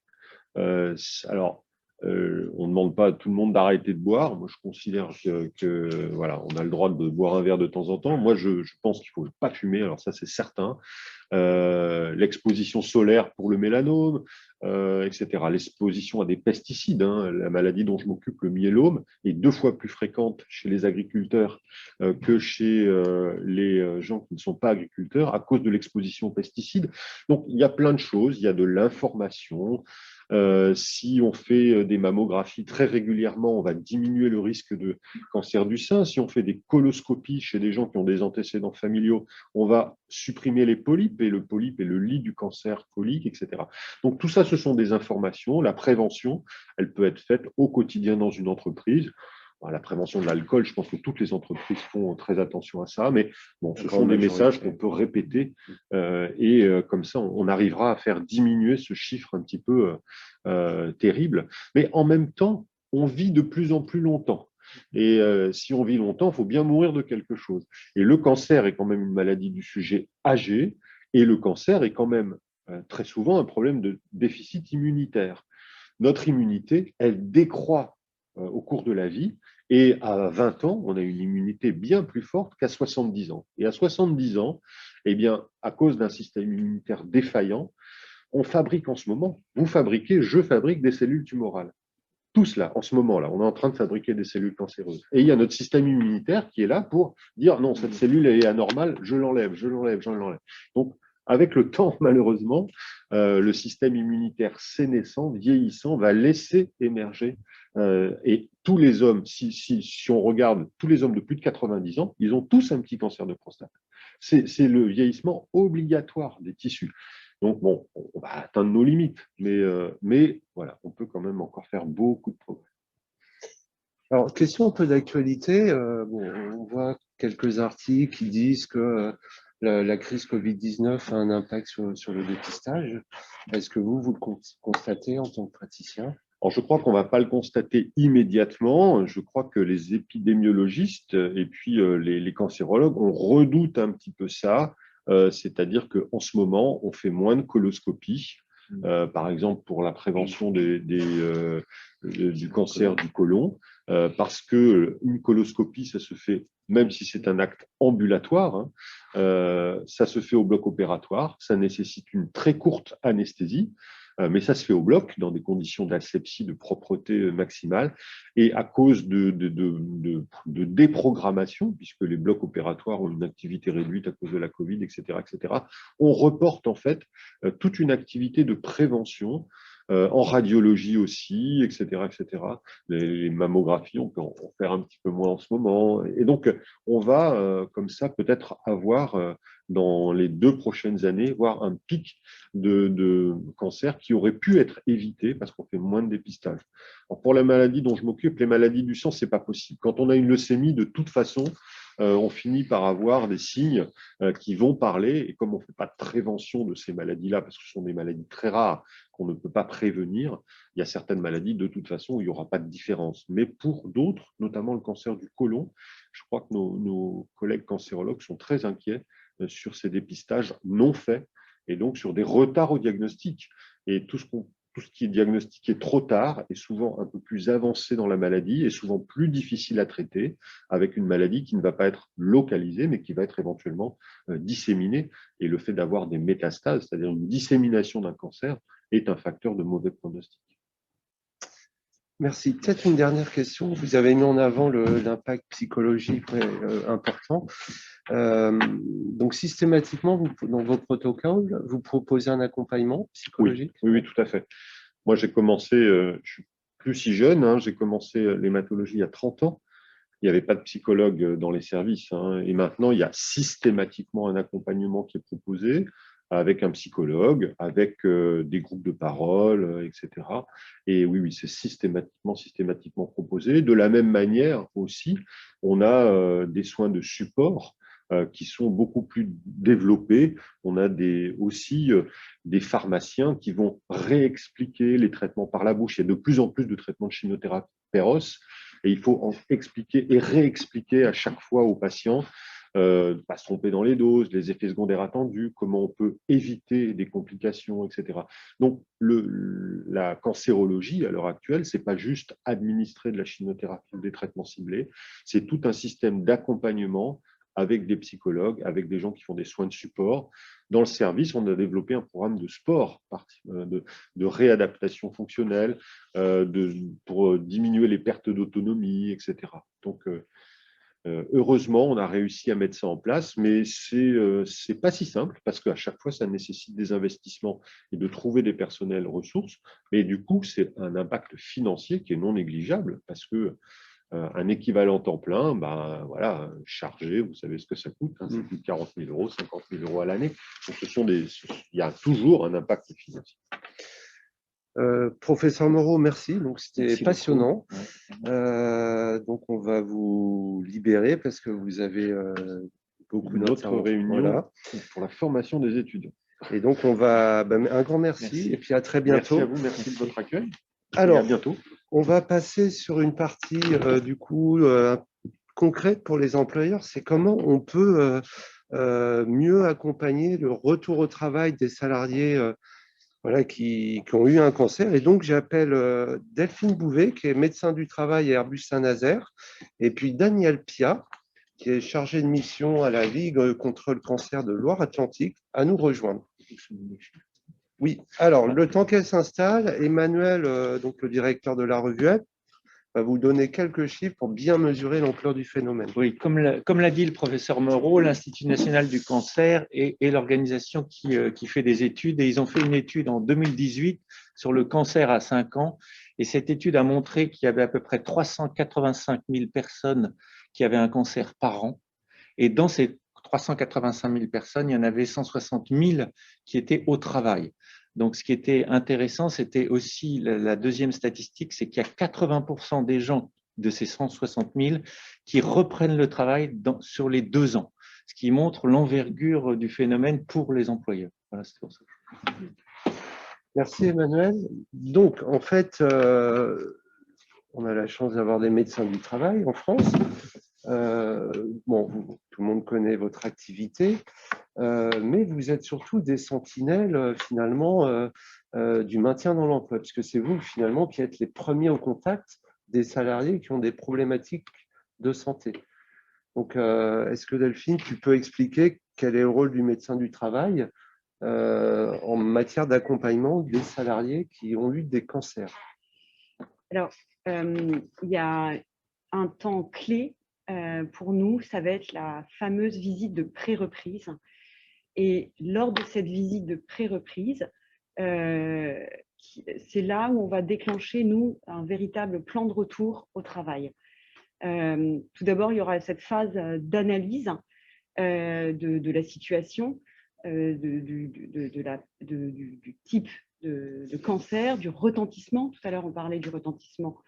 Alors, on ne demande pas à tout le monde d'arrêter de boire. Moi, je considère que voilà, on a le droit de boire un verre de temps en temps. Moi, je pense qu'il ne faut pas fumer. Alors ça, c'est certain. L'exposition solaire pour le mélanome, etc. L'exposition à des pesticides. La maladie dont je m'occupe, le myélome, est 2 fois plus fréquente chez les agriculteurs que chez les gens qui ne sont pas agriculteurs à cause de l'exposition aux pesticides. Donc, il y a plein de choses. Il y a de l'information. Si on fait des mammographies très régulièrement, on va diminuer le risque de cancer du sein. Si on fait des coloscopies chez des gens qui ont des antécédents familiaux, on va supprimer les polypes, et le polype est le lit du cancer colique, etc. Donc tout ça, ce sont des informations. La prévention, elle peut être faite au quotidien dans une entreprise. La prévention de l'alcool, je pense que toutes les entreprises font très attention à ça, mais bon, ce sont des messages qu'on peut répéter et comme ça, on arrivera à faire diminuer ce chiffre un petit peu terrible. Mais en même temps, on vit de plus en plus longtemps. Et si on vit longtemps, il faut bien mourir de quelque chose. Et le cancer est quand même une maladie du sujet âgé, et le cancer est quand même très souvent un problème de déficit immunitaire. Notre immunité, elle décroît au cours de la vie, et à 20 ans, on a une immunité bien plus forte qu'à 70 ans. Et à 70 ans, eh bien, à cause d'un système immunitaire défaillant, on fabrique en ce moment, vous fabriquez, je fabrique des cellules tumorales. Tous là, en ce moment-là, on est en train de fabriquer des cellules cancéreuses. Et il y a notre système immunitaire qui est là pour dire non, cette cellule elle est anormale, je l'enlève, je l'enlève, je l'enlève. Donc, avec le temps, malheureusement, le système immunitaire sénescent, vieillissant, va laisser émerger. Et tous les hommes, si on regarde tous les hommes de plus de 90 ans, ils ont tous un petit cancer de prostate. C'est le vieillissement obligatoire des tissus. Donc, bon, on va atteindre nos limites, mais voilà, on peut quand même encore faire beaucoup de progrès. Alors, question un peu d'actualité. On voit quelques articles qui disent que la crise Covid-19 a un impact sur le dépistage. Est-ce que vous le constatez en tant que praticien? Alors, je crois qu'on ne va pas le constater immédiatement. Je crois que les épidémiologistes et puis les cancérologues, on redoute un petit peu ça. C'est-à-dire qu'en ce moment, on fait moins de coloscopies, par exemple pour la prévention du cancer du côlon, parce qu'une coloscopie, ça se fait, même si c'est un acte ambulatoire, ça se fait au bloc opératoire, ça nécessite une très courte anesthésie. Mais ça se fait au bloc, dans des conditions d'asepsie, de propreté maximale. Et à cause de déprogrammation, puisque les blocs opératoires ont une activité réduite à cause de la Covid, etc., on reporte en fait toute une activité de prévention, en radiologie aussi, etc. Les mammographies, on peut en faire un petit peu moins en ce moment. Et donc, on va comme ça peut-être avoir dans les 2 prochaines années, voir un pic de cancer qui aurait pu être évité parce qu'on fait moins de dépistage. Alors pour la maladie dont je m'occupe, les maladies du sang, c'est pas possible. Quand on a une leucémie, de toute façon, on finit par avoir des signes qui vont parler. Et comme on ne fait pas de prévention de ces maladies-là, parce que ce sont des maladies très rares qu'on ne peut pas prévenir, il y a certaines maladies, de toute façon, où il n'y aura pas de différence. Mais pour d'autres, notamment le cancer du côlon, je crois que nos collègues cancérologues sont très inquiets sur ces dépistages non faits et donc sur des retards au diagnostic. Et tout ce qui est diagnostiqué trop tard est souvent un peu plus avancé dans la maladie et souvent plus difficile à traiter, avec une maladie qui ne va pas être localisée, mais qui va être éventuellement disséminée. Et le fait d'avoir des métastases, c'est-à-dire une dissémination d'un cancer, est un facteur de mauvais pronostic. Merci. Peut-être une dernière question. Vous avez mis en avant l'impact psychologique important. Donc, systématiquement, dans vos protocoles, vous proposez un accompagnement psychologique? Oui, tout à fait. Moi, j'ai commencé, je suis plus si jeune, hein, j'ai commencé l'hématologie il y a 30 ans. Il n'y avait pas de psychologue dans les services, hein, et maintenant, il y a systématiquement un accompagnement qui est proposé avec un psychologue, avec des groupes de parole, etc. Et oui, c'est systématiquement proposé. De la même manière aussi, on a des soins de support qui sont beaucoup plus développés. On a aussi des pharmaciens qui vont réexpliquer les traitements par la bouche. Il y a de plus en plus de traitements de chimiothérapie péros, et il faut en expliquer et réexpliquer à chaque fois aux patients, ne pas se tromper dans les doses, les effets secondaires attendus, comment on peut éviter des complications, etc. Donc, la cancérologie, à l'heure actuelle, ce n'est pas juste administrer de la chimiothérapie ou des traitements ciblés, c'est tout un système d'accompagnement avec des psychologues, avec des gens qui font des soins de support. Dans le service, on a développé un programme de sport, de réadaptation fonctionnelle, pour diminuer les pertes d'autonomie, etc. Donc, heureusement, on a réussi à mettre ça en place, mais c'est pas si simple parce qu'à chaque fois, ça nécessite des investissements et de trouver des personnels ressources. Mais du coup, c'est un impact financier qui est non négligeable parce que un équivalent temps plein, ben, voilà, chargé, vous savez ce que ça coûte, hein, c'est plus de 40 000 euros, 50 000 euros à l'année. Donc, il y a toujours un impact financier. Professeur Moreau, merci. Donc, c'était passionnant. Ouais. Donc, on va vous libérer parce que vous avez beaucoup Notre réunion voilà. pour la formation des étudiants. Et donc, on va un grand merci et puis à très bientôt. Merci à vous, merci de votre accueil. Alors, et à bientôt. On va passer sur une partie du coup concrète pour les employeurs. C'est comment on peut mieux accompagner le retour au travail des salariés voilà, qui ont eu un cancer. Et donc, j'appelle Delphine Bouvet, qui est médecin du travail à Airbus Saint-Nazaire, et puis Daniel Pia, qui est chargé de mission à la Ligue contre le cancer de Loire-Atlantique, à nous rejoindre. Oui, alors le temps qu'elle s'installe, Emmanuel, donc le directeur de la revue Aide, va vous donner quelques chiffres pour bien mesurer l'ampleur du phénomène. Oui, comme l'a dit le professeur Moreau, l'Institut national du cancer est l'organisation qui fait des études, et ils ont fait une étude en 2018 sur le cancer à 5 ans, et cette étude a montré qu'il y avait à peu près 385 000 personnes qui avaient un cancer par an, et dans ces 385 000 personnes, il y en avait 160 000 qui étaient au travail. Donc, ce qui était intéressant, c'était aussi la deuxième statistique, c'est qu'il y a 80% des gens de ces 160 000 qui reprennent le travail sur les 2 ans, ce qui montre l'envergure du phénomène pour les employeurs. Voilà, c'est pour ça. Merci Emmanuel. Donc, en fait, on a la chance d'avoir des médecins du travail en France. Bon, tout le monde connaît votre activité, mais vous êtes surtout des sentinelles finalement du maintien dans l'emploi, puisque c'est vous finalement qui êtes les premiers au contact des salariés qui ont des problématiques de santé. Donc, est-ce que Delphine, tu peux expliquer quel est le rôle du médecin du travail en matière d'accompagnement des salariés qui ont eu des cancers? Alors, il y a un temps clé pour nous, ça va être la fameuse visite de pré-reprise. Et lors de cette visite de pré-reprise, c'est là où on va déclencher, nous, un véritable plan de retour au travail. Tout d'abord, il y aura cette phase d'analyse de la situation, du type de cancer, du retentissement. Tout à l'heure, on parlait du retentissement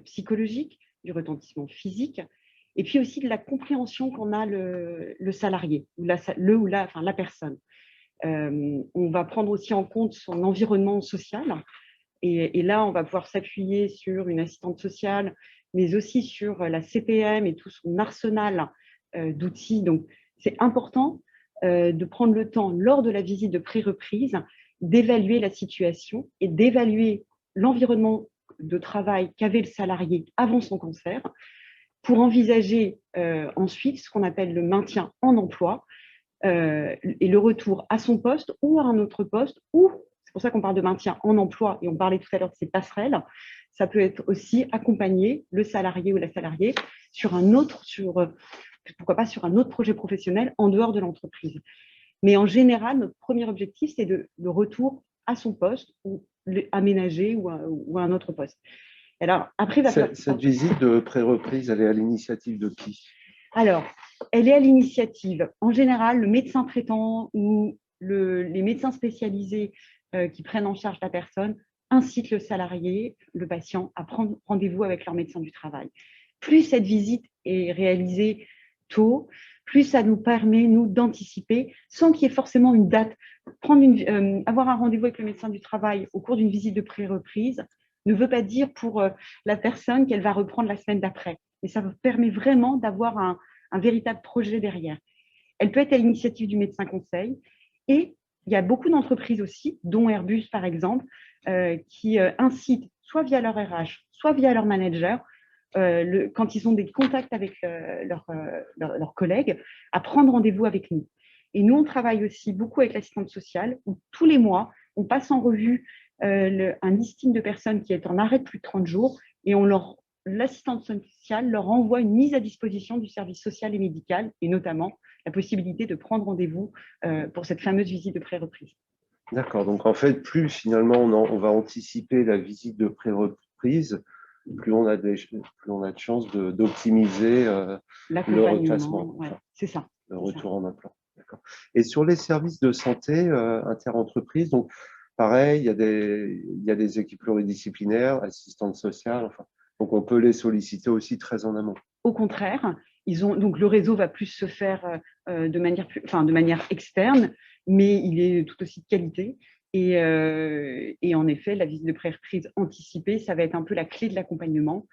psychologique, du retentissement physique, et puis aussi de la compréhension qu'en a le salarié, ou la personne. On va prendre aussi en compte son environnement social, et là, on va pouvoir s'appuyer sur une assistante sociale, mais aussi sur la CPM et tout son arsenal d'outils. Donc, c'est important de prendre le temps, lors de la visite de pré-reprise, d'évaluer la situation et d'évaluer l'environnement de travail qu'avait le salarié avant son cancer, pour envisager ensuite ce qu'on appelle le maintien en emploi et le retour à son poste ou à un autre poste, ou c'est pour ça qu'on parle de maintien en emploi, et on parlait tout à l'heure de ces passerelles, ça peut être aussi accompagner le salarié ou la salariée pourquoi pas sur un autre projet professionnel en dehors de l'entreprise. Mais en général, notre premier objectif, c'est le retour à son poste ou aménager ou à un autre poste. Alors, après, cette visite de pré-reprise, elle est à l'initiative de qui? Alors, elle est à l'initiative, en général, le médecin traitant ou les médecins spécialisés qui prennent en charge la personne incitent le salarié, le patient, à prendre rendez-vous avec leur médecin du travail. Plus cette visite est réalisée tôt, plus ça nous permet, nous, d'anticiper, sans qu'il y ait forcément une date. Avoir un rendez-vous avec le médecin du travail au cours d'une visite de pré-reprise ne veut pas dire pour la personne qu'elle va reprendre la semaine d'après. Mais ça permet vraiment d'avoir un véritable projet derrière. Elle peut être à l'initiative du médecin conseil. Et il y a beaucoup d'entreprises aussi, dont Airbus par exemple, qui incitent, soit via leur RH, soit via leur manager, quand ils ont des contacts avec leurs collègues, à prendre rendez-vous avec nous. Et nous, on travaille aussi beaucoup avec l'assistante sociale, où tous les mois, on passe en revue un listing de personnes qui est en arrêt de plus de 30 jours et l'assistante sociale leur envoie une mise à disposition du service social et médical et notamment la possibilité de prendre rendez-vous pour cette fameuse visite de pré-reprise. D'accord, donc en fait, plus finalement on va anticiper la visite de pré-reprise, plus on a de chances d'optimiser le reclassement. Ouais, c'est ça. Le retour en emploi. D'accord. Et sur les services de santé inter-entreprises, donc pareil, il y a des équipes pluridisciplinaires, assistantes sociales, enfin, donc on peut les solliciter aussi très en amont. Au contraire, donc le réseau va plus se faire de manière externe, mais il est tout aussi de qualité. Et en effet, la visite de pré-reprise anticipée, ça va être un peu la clé de l'accompagnement,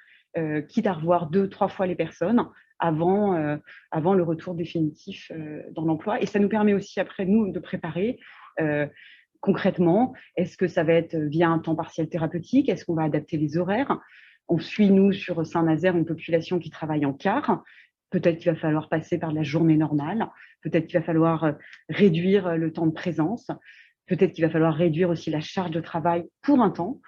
quitte à revoir 2-3 fois les personnes avant le retour définitif dans l'emploi. Et ça nous permet aussi, après, nous, de préparer concrètement, est-ce que ça va être via un temps partiel thérapeutique? Est-ce qu'on va adapter les horaires? On suit, nous, sur Saint-Nazaire, une population qui travaille en quart. Peut-être qu'il va falloir passer par la journée normale. Peut-être qu'il va falloir réduire le temps de présence. Peut-être qu'il va falloir réduire aussi la charge de travail pour un temps.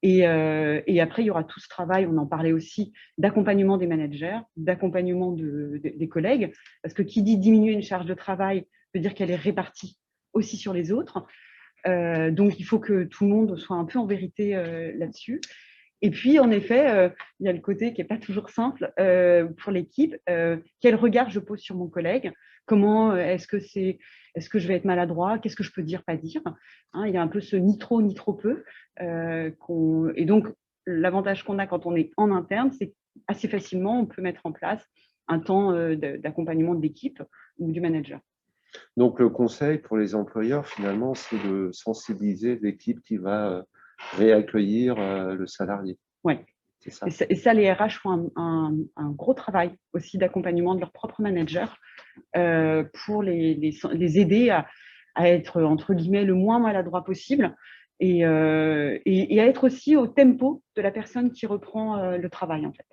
Et après, il y aura tout ce travail, on en parlait aussi, d'accompagnement des managers, d'accompagnement des collègues. Parce que qui dit diminuer une charge de travail veut dire qu'elle est répartie aussi sur les autres. Donc, il faut que tout le monde soit un peu en vérité là-dessus. Et puis, en effet, il y a le côté qui n'est pas toujours simple pour l'équipe. Quel regard je pose sur mon collègue? Comment est-ce que je vais être maladroit? Qu'est-ce que je peux dire, pas dire? Hein, il y a un peu ce ni trop, ni trop peu. Et donc, l'avantage qu'on a quand on est en interne, c'est qu'assez facilement, on peut mettre en place un temps d'accompagnement de l'équipe ou du manager. Donc, le conseil pour les employeurs, finalement, c'est de sensibiliser l'équipe qui va réaccueillir le salarié. Oui. Et ça, les RH font un gros travail aussi d'accompagnement de leurs propres managers pour les aider à être, entre guillemets, le moins maladroit possible et à être aussi au tempo de la personne qui reprend le travail, en fait.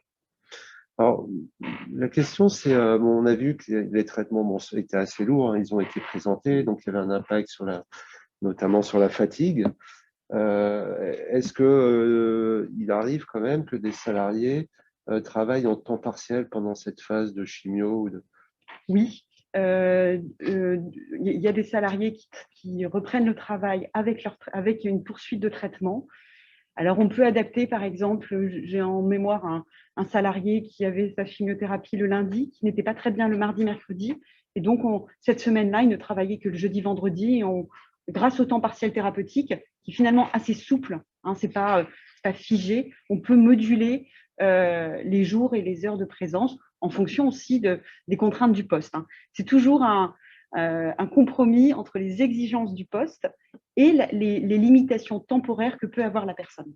Alors, la question, c'est, on a vu que les traitements étaient assez lourds, hein, ils ont été présentés, donc il y avait un impact notamment sur la fatigue. Est-ce qu'il arrive quand même que des salariés travaillent en temps partiel pendant cette phase de chimio Oui, il y a des salariés qui reprennent le travail avec une poursuite de traitement. Alors, on peut adapter, par exemple, j'ai en mémoire un salarié qui avait sa chimiothérapie le lundi, qui n'était pas très bien le mardi, mercredi. Et donc, cette semaine-là, il ne travaillait que le jeudi, vendredi. Et grâce au temps partiel thérapeutique, qui est finalement assez souple, hein, c'est pas figé, on peut moduler les jours et les heures de présence en fonction aussi des contraintes du poste. Hein. C'est toujours un compromis entre les exigences du poste et les limitations temporaires que peut avoir la personne.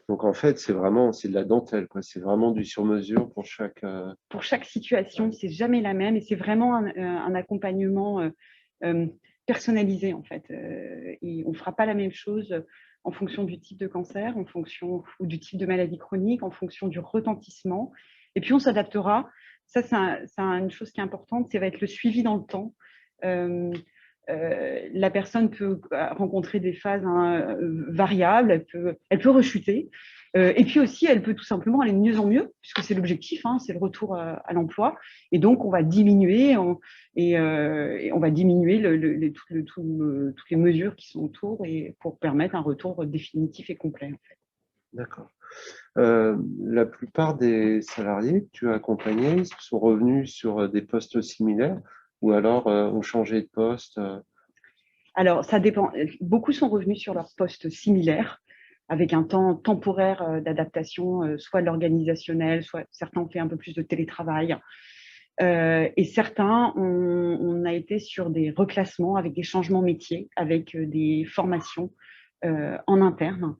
Donc, en fait, c'est de la dentelle, quoi. C'est vraiment du sur-mesure pour chaque… Pour chaque situation, c'est jamais la même et c'est vraiment un accompagnement personnalisé, en fait. Et on ne fera pas la même chose en fonction du type de cancer, ou du type de maladie chronique, en fonction du retentissement. Et puis, on s'adaptera. Ça, c'est une chose qui est importante, ça va être le suivi dans le temps. La personne peut rencontrer des phases variables, elle peut rechuter. Et puis aussi, elle peut tout simplement aller de mieux en mieux, puisque c'est l'objectif, hein, c'est le retour à l'emploi. Et donc, on va diminuer, et on va diminuer toutes les mesures qui sont autour et pour permettre un retour définitif et complet. En fait. D'accord. La plupart des salariés que tu as accompagnés sont revenus sur des postes similaires ou alors ont changé de poste Alors, ça dépend. Beaucoup sont revenus sur leur poste similaire, avec un temps temporaire d'adaptation, soit de l'organisationnel, soit certains ont fait un peu plus de télétravail. Et certains, on a été sur des reclassements avec des changements métiers, avec des formations en interne.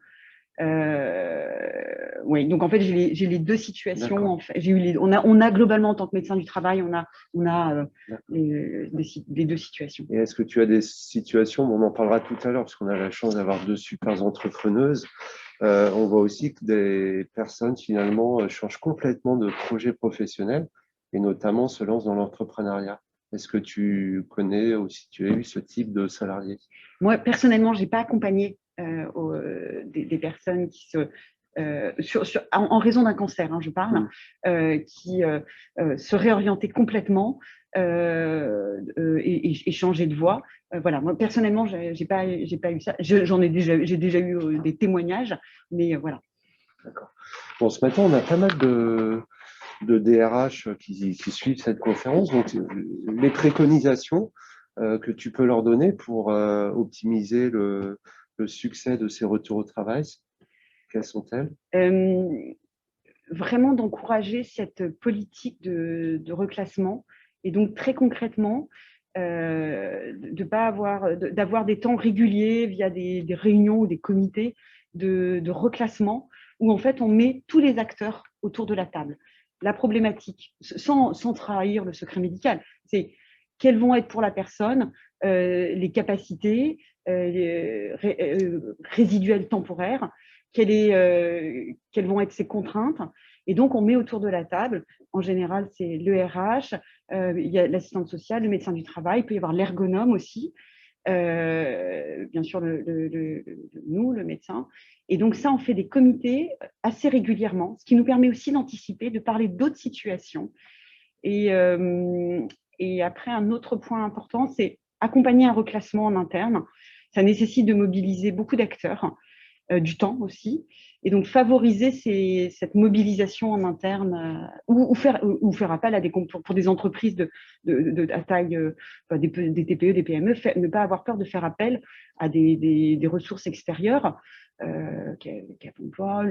Oui, donc en fait, j'ai les deux situations. En fait. On a globalement, en tant que médecin du travail, on a les deux situations. Et est-ce que tu as des situations, on en parlera tout à l'heure, parce qu'on a la chance d'avoir deux super entrepreneuses, on voit aussi que des personnes, finalement, changent complètement de projet professionnel et notamment se lancent dans l'entrepreneuriat. Est-ce que tu connais ou si tu as eu ce type de salarié? Moi, personnellement, je n'ai pas accompagné des personnes qui en raison d'un cancer, hein, je parle, qui se réorientaient complètement et changer de voie. Voilà, moi personnellement, j'ai pas eu ça. J'ai déjà eu des témoignages, mais voilà. D'accord. Bon, ce matin, on a pas mal de DRH qui suivent cette conférence. Donc, les préconisations que tu peux leur donner pour optimiser le succès de ces retours au travail, quelles sont-elles? Vraiment d'encourager cette politique de reclassement et donc très concrètement d'avoir des temps réguliers via des réunions ou des comités de reclassement où en fait on met tous les acteurs autour de la table. La problématique, sans trahir le secret médical, c'est quelles vont être pour la personne les capacités résiduelles temporaires, quelles vont être ses contraintes. Et donc, on met autour de la table, en général, c'est le RH, il y a l'assistante sociale, le médecin du travail, il peut y avoir l'ergonome aussi, bien sûr, nous, le médecin. Et donc, ça, on fait des comités assez régulièrement, ce qui nous permet aussi d'anticiper, de parler d'autres situations. Et après, un autre point important, c'est accompagner un reclassement en interne. Ça nécessite de mobiliser beaucoup d'acteurs, du temps aussi, et donc favoriser cette mobilisation en interne ou faire appel à pour des entreprises à taille, des TPE, des PME, ne pas avoir peur de faire appel à des ressources extérieures, Cap Emploi,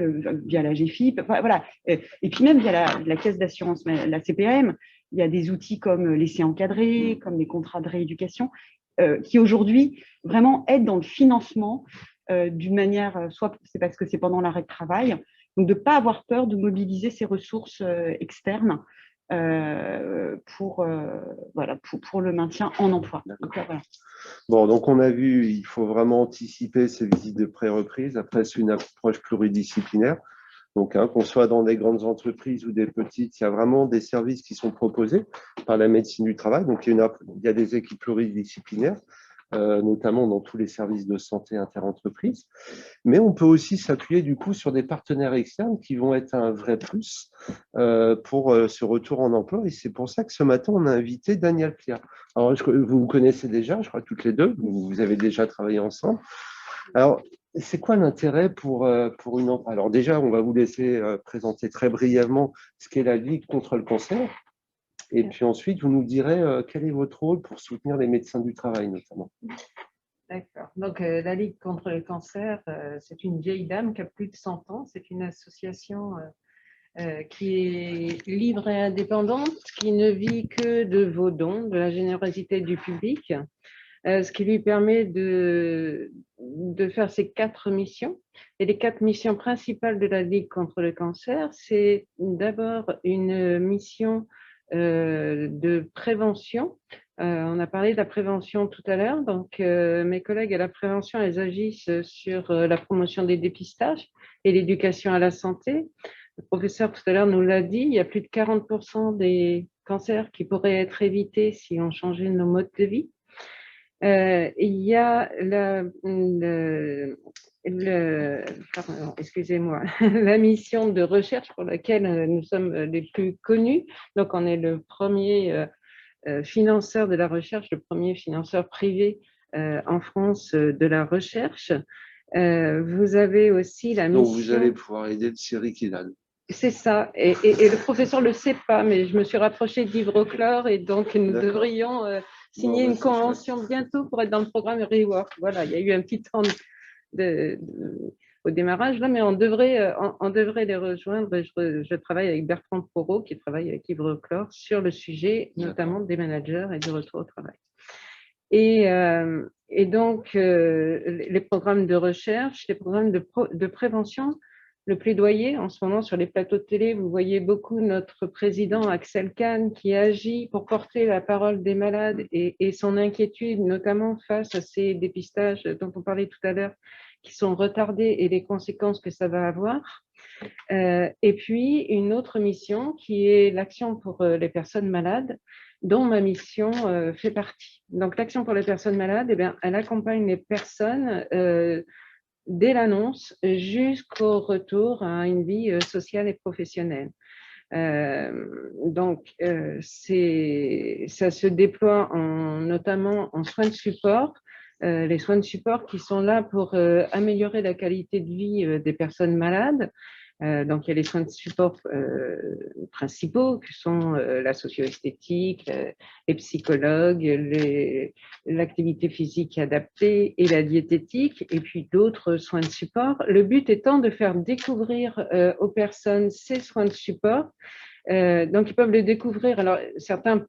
via la GFIP, voilà. Et puis même via la caisse d'assurance, la CPAM, il y a des outils comme l'essai encadré, comme les contrats de rééducation, qui aujourd'hui vraiment aident dans le financement d'une manière, soit c'est parce que c'est pendant l'arrêt de travail, donc de ne pas avoir peur de mobiliser ces ressources externes pour le maintien en emploi. Donc, voilà. Bon, donc on a vu, il faut vraiment anticiper ces visites de pré-reprise. Après, c'est une approche pluridisciplinaire. Donc, qu'on soit dans des grandes entreprises ou des petites, il y a vraiment des services qui sont proposés par la médecine du travail. Donc, il y a des équipes pluridisciplinaires, notamment dans tous les services de santé inter-entreprises. Mais on peut aussi s'appuyer du coup sur des partenaires externes qui vont être un vrai plus pour ce retour en emploi. Et c'est pour ça que ce matin, on a invité Daniel Plia. Alors, vous vous connaissez déjà, je crois, toutes les deux. Vous avez déjà travaillé ensemble. Alors, c'est quoi l'intérêt pour une... Alors déjà, on va vous laisser présenter très brièvement ce qu'est la Ligue contre le cancer. Et puis ensuite, vous nous direz quel est votre rôle pour soutenir les médecins du travail, notamment. D'accord. Donc, la Ligue contre le cancer, c'est une vieille dame qui a plus de 100 ans. C'est une association qui est libre et indépendante, qui ne vit que de vos dons, de la générosité du public, ce qui lui permet de faire ses 4 missions. Et les 4 missions principales de la Ligue contre le cancer, c'est d'abord une mission de prévention. On a parlé de la prévention tout à l'heure. Donc, mes collègues à la prévention, elles agissent sur la promotion des dépistages et l'éducation à la santé. Le professeur tout à l'heure nous l'a dit, il y a plus de 40% des cancers qui pourraient être évités si on changeait nos modes de vie. Il y a excusez-moi, la mission de recherche pour laquelle nous sommes les plus connus. Donc, on est le premier financeur de la recherche, le premier financeur privé en France de la recherche. Vous avez aussi la mission… Donc, vous allez pouvoir aider le Cyril Kidal. C'est ça, et le professeur ne le sait pas, mais je me suis rapprochée d'Hydrochlore et donc nous devrions signer une convention bientôt pour être dans le programme Rework. Voilà, il y a eu un petit temps au démarrage, là, mais on devrait les rejoindre. Je travaille avec Bertrand Porot, qui travaille avec Hydrochlore, sur le sujet, notamment des managers et du retour au travail. Et donc, les programmes de recherche, les programmes de prévention, le plaidoyer, en ce moment sur les plateaux de télé, vous voyez beaucoup notre président Axel Kahn qui agit pour porter la parole des malades et son inquiétude, notamment face à ces dépistages dont on parlait tout à l'heure, qui sont retardés et les conséquences que ça va avoir. Et puis, une autre mission qui est l'action pour les personnes malades, dont ma mission fait partie. Donc, l'action pour les personnes malades, eh bien, elle accompagne les personnes dès l'annonce jusqu'au retour à une vie sociale et professionnelle. Donc, ça se déploie notamment en soins de support, les soins de support qui sont là pour améliorer la qualité de vie des personnes malades. Donc, il y a les soins de support principaux qui sont la socio-esthétique, les psychologues, l'activité physique adaptée et la diététique, et puis d'autres soins de support. Le but étant de faire découvrir aux personnes ces soins de support. Donc, ils peuvent les découvrir. Alors, certains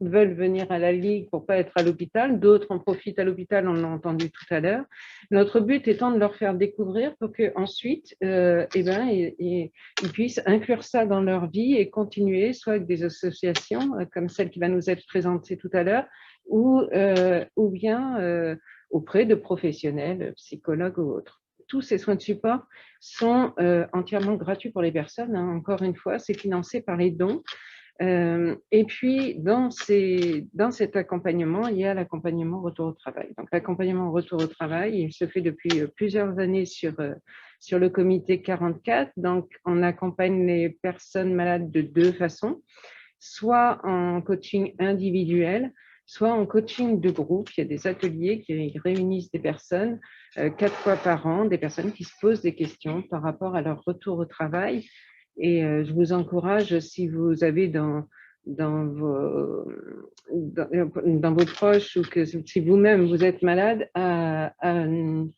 veulent venir à la Ligue pour ne pas être à l'hôpital, d'autres en profitent à l'hôpital, on l'a entendu tout à l'heure. Notre but étant de leur faire découvrir pour qu'ensuite, ils puissent inclure ça dans leur vie et continuer, soit avec des associations comme celle qui va nous être présentée tout à l'heure, ou bien auprès de professionnels, psychologues ou autres. Tous ces soins de support sont entièrement gratuits pour les personnes. Hein. Encore une fois, c'est financé par les dons. Et puis, dans cet accompagnement, il y a l'accompagnement retour au travail. Donc, l'accompagnement retour au travail, il se fait depuis plusieurs années sur le comité 44. Donc, on accompagne les personnes malades de deux façons, soit en coaching individuel, soit en coaching de groupe. Il y a des ateliers qui réunissent des personnes 4 fois par an, des personnes qui se posent des questions par rapport à leur retour au travail. Et je vous encourage, si vous avez dans vos proches ou que si vous-même vous êtes malade, à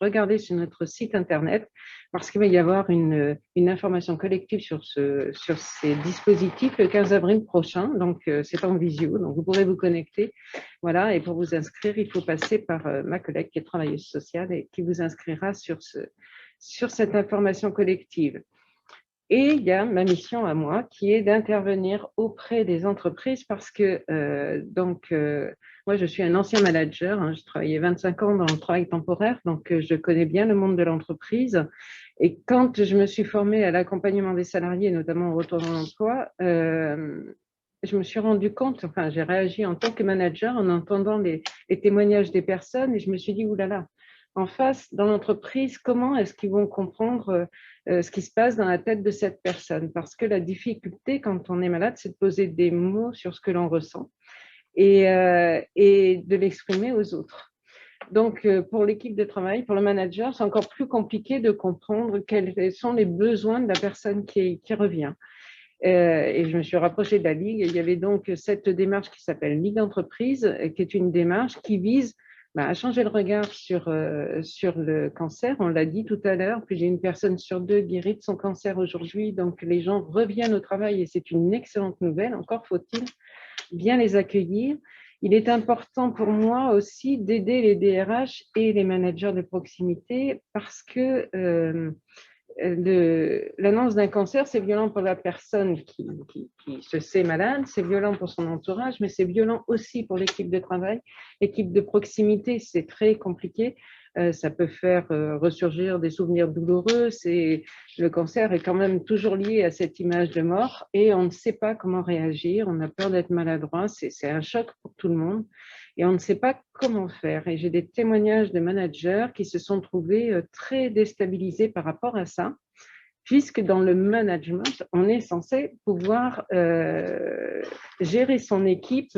regarder sur notre site internet parce qu'il va y avoir une information collective sur ces dispositifs le 15 avril prochain. Donc, c'est en visio, donc vous pourrez vous connecter. Voilà, et pour vous inscrire, il faut passer par ma collègue qui est travailleuse sociale et qui vous inscrira sur cette information collective. Et il y a ma mission à moi qui est d'intervenir auprès des entreprises parce que moi, je suis un ancien manager. Hein, j'ai travaillé 25 ans dans le travail temporaire, donc je connais bien le monde de l'entreprise. Et quand je me suis formée à l'accompagnement des salariés, notamment au retour dans l'emploi, je me suis rendu compte, enfin, j'ai réagi en tant que manager en entendant les témoignages des personnes et je me suis dit, oulala, en face, dans l'entreprise, comment est-ce qu'ils vont comprendre ce qui se passe dans la tête de cette personne? Parce que la difficulté, quand on est malade, c'est de poser des mots sur ce que l'on ressent et de l'exprimer aux autres. Donc, pour l'équipe de travail, pour le manager, c'est encore plus compliqué de comprendre quels sont les besoins de la personne qui revient. Et je me suis rapprochée de la Ligue. Il y avait donc cette démarche qui s'appelle Ligue d'entreprise, qui est une démarche qui vise à changer le regard sur le cancer. On l'a dit tout à l'heure, plus d'une personne sur 2 guérit de son cancer aujourd'hui. Donc, les gens reviennent au travail et c'est une excellente nouvelle. Encore faut-il bien les accueillir. Il est important pour moi aussi d'aider les DRH et les managers de proximité parce que l'annonce d'un cancer, c'est violent pour la personne qui se sait malade, c'est violent pour son entourage, mais c'est violent aussi pour l'équipe de travail. L'équipe de proximité, c'est très compliqué. ça peut faire ressurgir des souvenirs douloureux. Le cancer est quand même toujours lié à cette image de mort et on ne sait pas comment réagir, on a peur d'être maladroit, c'est un choc pour tout le monde et on ne sait pas comment faire. Et j'ai des témoignages de managers qui se sont trouvés très déstabilisés par rapport à ça, puisque dans le management, on est censé pouvoir gérer son équipe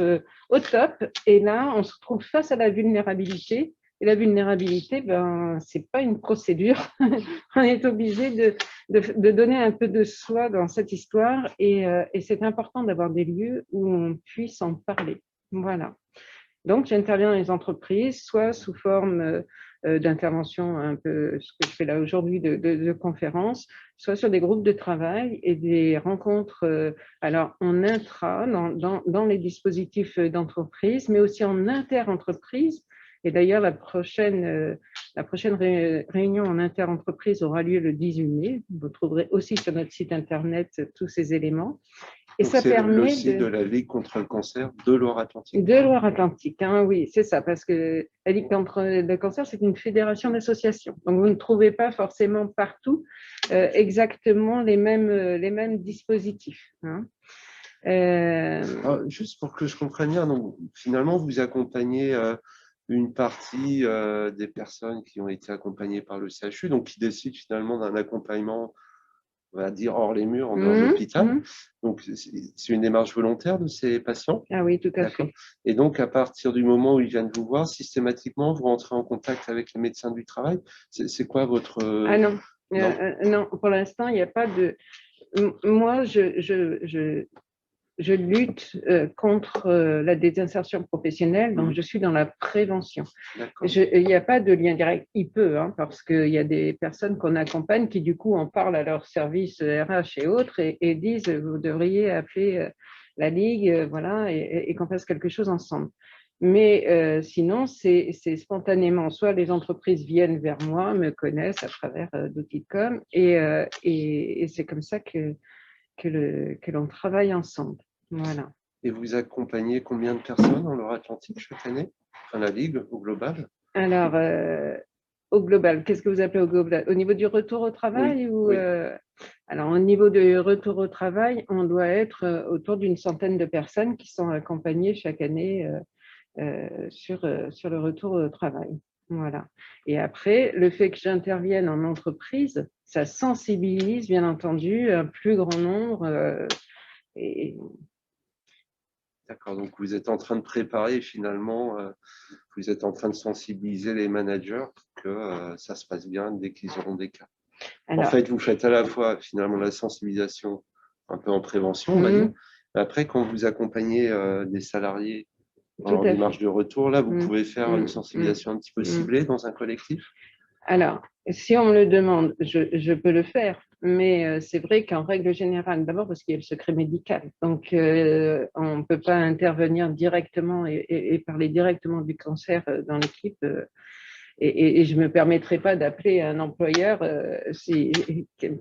au top. Et là, on se trouve face à la vulnérabilité. Et la vulnérabilité, ben, ce n'est pas une procédure. On est obligé de donner un peu de soi dans cette histoire. Et c'est important d'avoir des lieux où on puisse en parler. Voilà. Donc, j'interviens dans les entreprises, soit sous forme d'intervention, un peu ce que je fais là aujourd'hui de conférences, soit sur des groupes de travail et des rencontres alors en intra, dans les dispositifs d'entreprise, mais aussi en inter-entreprise. Et d'ailleurs, la prochaine réunion en inter-entreprise aura lieu le 18 mai. Vous trouverez aussi sur notre site internet tous ces éléments. Et ça permet le site de la Ligue contre le cancer de Loire-Atlantique. De Loire-Atlantique, hein, oui, c'est ça, parce que la Ligue contre le cancer, c'est une fédération d'associations. Donc, vous ne trouvez pas forcément partout exactement les mêmes dispositifs. Hein. Alors, juste pour que je comprenne bien, donc, finalement, vous accompagnez une partie des personnes qui ont été accompagnées par le CHU, donc qui décident finalement d'un accompagnement, on va dire, hors les murs, en dehors de l'hôpital. Donc, c'est une démarche volontaire de ces patients. Ah oui, tout à fait. Et donc, à partir du moment où ils viennent vous voir, systématiquement, vous rentrez en contact avec les médecins du travail. C'est quoi votre… Ah non, non, pour l'instant, il n'y a pas de… Moi, je lutte contre la désinsertion professionnelle, donc je suis dans la prévention. Il n'y a pas de lien direct, il peut, hein, parce qu'il y a des personnes qu'on accompagne qui du coup en parlent à leur service RH et autres et disent vous devriez appeler la Ligue, voilà, et qu'on fasse quelque chose ensemble. Mais sinon, c'est spontanément, soit les entreprises viennent vers moi, me connaissent à travers d'outils de com, et c'est comme ça que l'on travaille ensemble. Voilà. Et vous accompagnez combien de personnes en Loire-Atlantique chaque année? Enfin, la Ligue, au global? Alors, au global, qu'est-ce que vous appelez au global? Au niveau du retour au travail? Oui. Alors, au niveau du retour au travail, on doit être autour d'une centaine de personnes qui sont accompagnées chaque année sur le retour au travail. Voilà. Et après, le fait que j'intervienne en entreprise, ça sensibilise, bien entendu, un plus grand nombre. D'accord, donc vous êtes en train de préparer finalement, vous êtes en train de sensibiliser les managers pour que ça se passe bien dès qu'ils auront des cas. Alors, en fait, vous faites à la fois finalement la sensibilisation un peu en prévention, on va dire. Après, quand vous accompagnez des salariés dans leur démarche de retour, là, vous pouvez faire une sensibilisation un petit peu ciblée dans un collectif? Alors, si on me le demande, je peux le faire, mais c'est vrai qu'en règle générale, d'abord parce qu'il y a le secret médical, donc on ne peut pas intervenir directement et parler directement du cancer dans l'équipe. Et je ne me permettrai pas d'appeler un employeur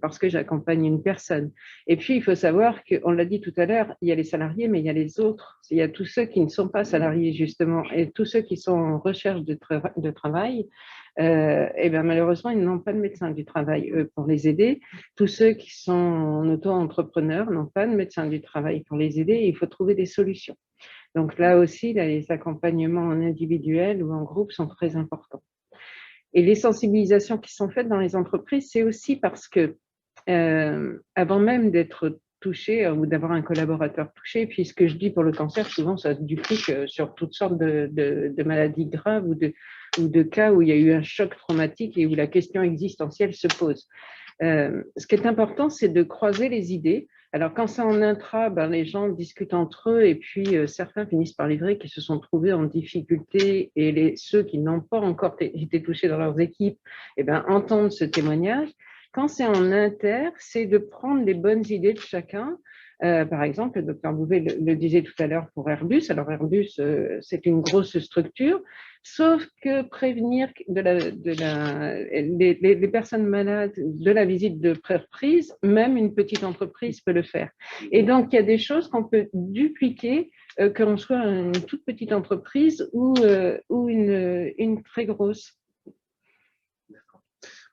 parce que j'accompagne une personne. Et puis, il faut savoir qu'on l'a dit tout à l'heure, il y a les salariés, mais il y a les autres. Il y a tous ceux qui ne sont pas salariés, justement, et tous ceux qui sont en recherche de travail. Et bien, malheureusement, ils n'ont pas de médecin du travail pour les aider. Tous ceux qui sont en auto-entrepreneurs n'ont pas de médecin du travail pour les aider. Et il faut trouver des solutions. Donc là aussi, les accompagnements en individuel ou en groupe sont très importants. Et les sensibilisations qui sont faites dans les entreprises, c'est aussi parce que avant même d'être touché ou d'avoir un collaborateur touché, puis ce que je dis pour le cancer, souvent ça se duplique sur toutes sortes de maladies graves ou de cas où il y a eu un choc traumatique et où la question existentielle se pose. Ce qui est important, c'est de croiser les idées. Alors, quand c'est en intra, les gens discutent entre eux et puis certains finissent par livrer qui se sont trouvés en difficulté et ceux qui n'ont pas encore été touchés dans leurs équipes entendent ce témoignage. Quand c'est en inter, c'est de prendre les bonnes idées de chacun. Par exemple, le docteur Bouvet le disait tout à l'heure pour Airbus. Alors, Airbus, c'est une grosse structure, sauf que prévenir les personnes malades de la visite de pré-reprise, même une petite entreprise peut le faire. Et donc, il y a des choses qu'on peut dupliquer, que l'on soit une toute petite entreprise ou une très grosse.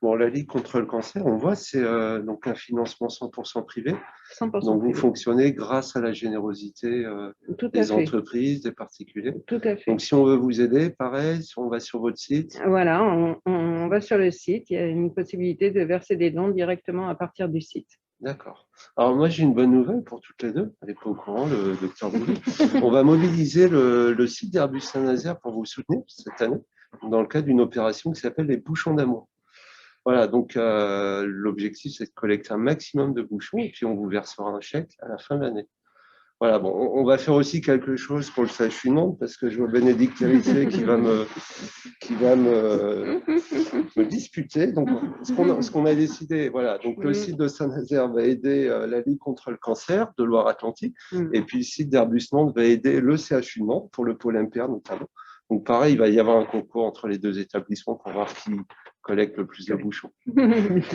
Bon, la Ligue contre le cancer, on voit, c'est donc un financement 100% privé. 100% Donc, vous privé. fonctionnez grâce à la générosité Tout à des fait. entreprises, des particuliers. Tout à fait. Donc, si on veut vous aider, pareil, si on va sur votre site. Voilà, on va sur le site. Il y a une possibilité de verser des dons directement à partir du site. D'accord. Alors, moi, j'ai une bonne nouvelle pour toutes les deux. Elle n'est pas au courant, le docteur Boulay. On va mobiliser le site d'Airbus Saint-Nazaire pour vous soutenir cette année dans le cadre d'une opération qui s'appelle les bouchons d'amour. Voilà, donc l'objectif, c'est de collecter un maximum de bouchons et puis on vous versera un chèque à la fin de l'année. Voilà, bon, on va faire aussi quelque chose pour le CHU de Nantes parce que je vois Bénédicte Héritier qui va me disputer. Donc, ce qu'on a décidé, voilà, donc le site de Saint-Nazaire va aider la Ligue contre le cancer de Loire-Atlantique et puis le site d'Airbus Nantes va aider le CHU de Nantes pour le pôle MPR notamment. Donc, pareil, il va y avoir un concours entre les deux établissements pour voir qui collecte le plus de bouchons.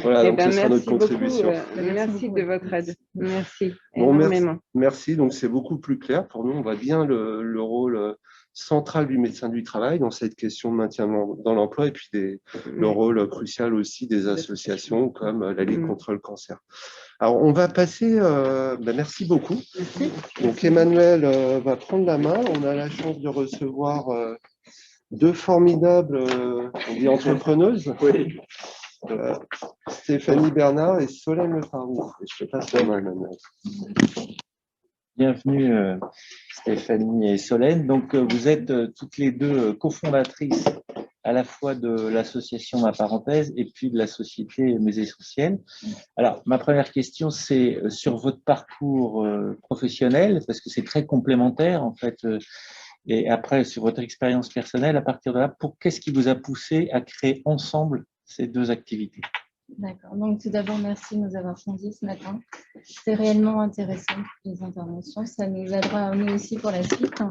Voilà, donc ce sera notre contribution. Merci de votre aide. Merci Bon, énormément. merci. Donc, c'est beaucoup plus clair pour nous. On voit bien le rôle central du médecin du travail dans cette question de maintien dans l'emploi et puis le rôle crucial aussi des associations comme la Ligue contre le cancer. Alors, on va passer, merci beaucoup. Merci. Donc, Emmanuel va prendre la main. On a la chance de recevoir deux formidables entrepreneuses, Stéphanie Bernard et Solène Lefarou. Je te passe la main, Emmanuel. Bienvenue Stéphanie et Solène. Donc vous êtes toutes les deux cofondatrices à la fois de l'association Ma Parenthèse et puis de la société Mes Essentiels. Alors ma première question, c'est sur votre parcours professionnel, parce que c'est très complémentaire en fait. Et après, sur votre expérience personnelle, à partir de là, qu'est-ce qui vous a poussé à créer ensemble ces deux activités? D'accord. Donc, tout d'abord, merci de nous avoir suivis ce matin. C'est réellement intéressant, les interventions. Ça nous aidera, nous aussi, pour la suite.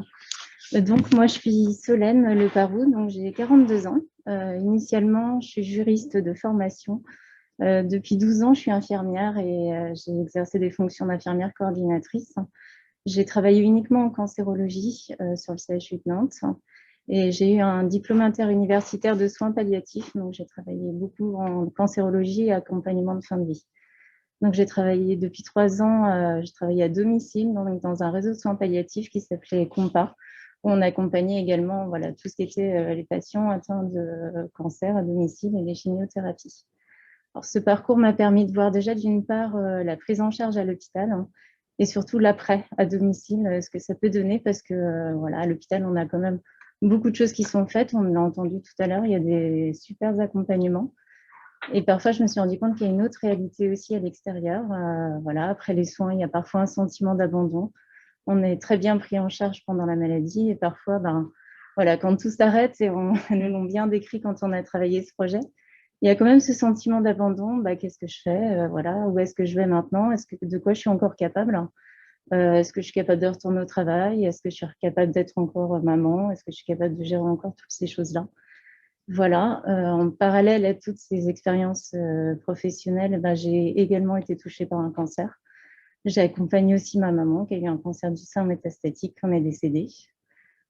Donc, moi, je suis Solène Lefarou, donc j'ai 42 ans. Initialement, je suis juriste de formation. Depuis 12 ans, je suis infirmière et j'ai exercé des fonctions d'infirmière coordinatrice. J'ai travaillé uniquement en cancérologie sur le CHU de Nantes. Et j'ai eu un diplôme interuniversitaire de soins palliatifs, donc j'ai travaillé beaucoup en cancérologie et accompagnement de fin de vie. Donc j'ai travaillé depuis 3 ans, je travaillais à domicile dans un réseau de soins palliatifs qui s'appelait Compa, où on accompagnait également voilà, tout ce qui était les patients atteints de cancer à domicile et les chimiothérapies. Alors, ce parcours m'a permis de voir déjà d'une part la prise en charge à l'hôpital et surtout l'après à domicile, ce que ça peut donner parce que voilà, à l'hôpital, on a quand même beaucoup de choses qui sont faites, on l'a entendu tout à l'heure, il y a des super accompagnements. Et parfois, je me suis rendu compte qu'il y a une autre réalité aussi à l'extérieur. Voilà, après les soins, il y a parfois un sentiment d'abandon. On est très bien pris en charge pendant la maladie et parfois, voilà, quand tout s'arrête, et nous l'ont bien décrit quand on a travaillé ce projet, il y a quand même ce sentiment d'abandon. Qu'est-ce que je fais voilà, où est-ce que je vais maintenant? De quoi je suis encore capable? Est-ce que je suis capable de retourner au travail? Est-ce que je suis capable d'être encore maman? Est-ce que je suis capable de gérer encore toutes ces choses-là? Voilà. En parallèle à toutes ces expériences professionnelles, j'ai également été touchée par un cancer. J'ai accompagné aussi ma maman qui a eu un cancer du sein métastatique, qui en est décédée.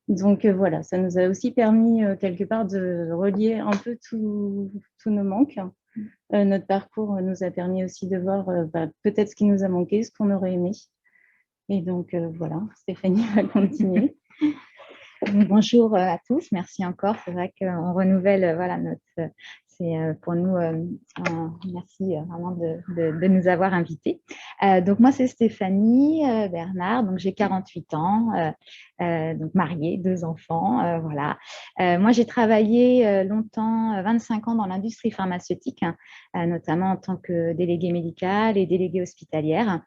Donc voilà, ça nous a aussi permis quelque part de relier un peu tous nos manques. Notre parcours nous a permis aussi de voir peut-être ce qui nous a manqué, ce qu'on aurait aimé. Et donc, voilà, Stéphanie va continuer. Bonjour à tous, merci encore. C'est vrai qu'on renouvelle, voilà, c'est pour nous, merci vraiment de nous avoir invités. Donc, moi, c'est Stéphanie Bernard, donc j'ai 48 ans, donc mariée, 2 enfants, voilà. Moi, j'ai travaillé longtemps, 25 ans dans l'industrie pharmaceutique, notamment en tant que déléguée médicale et déléguée hospitalière.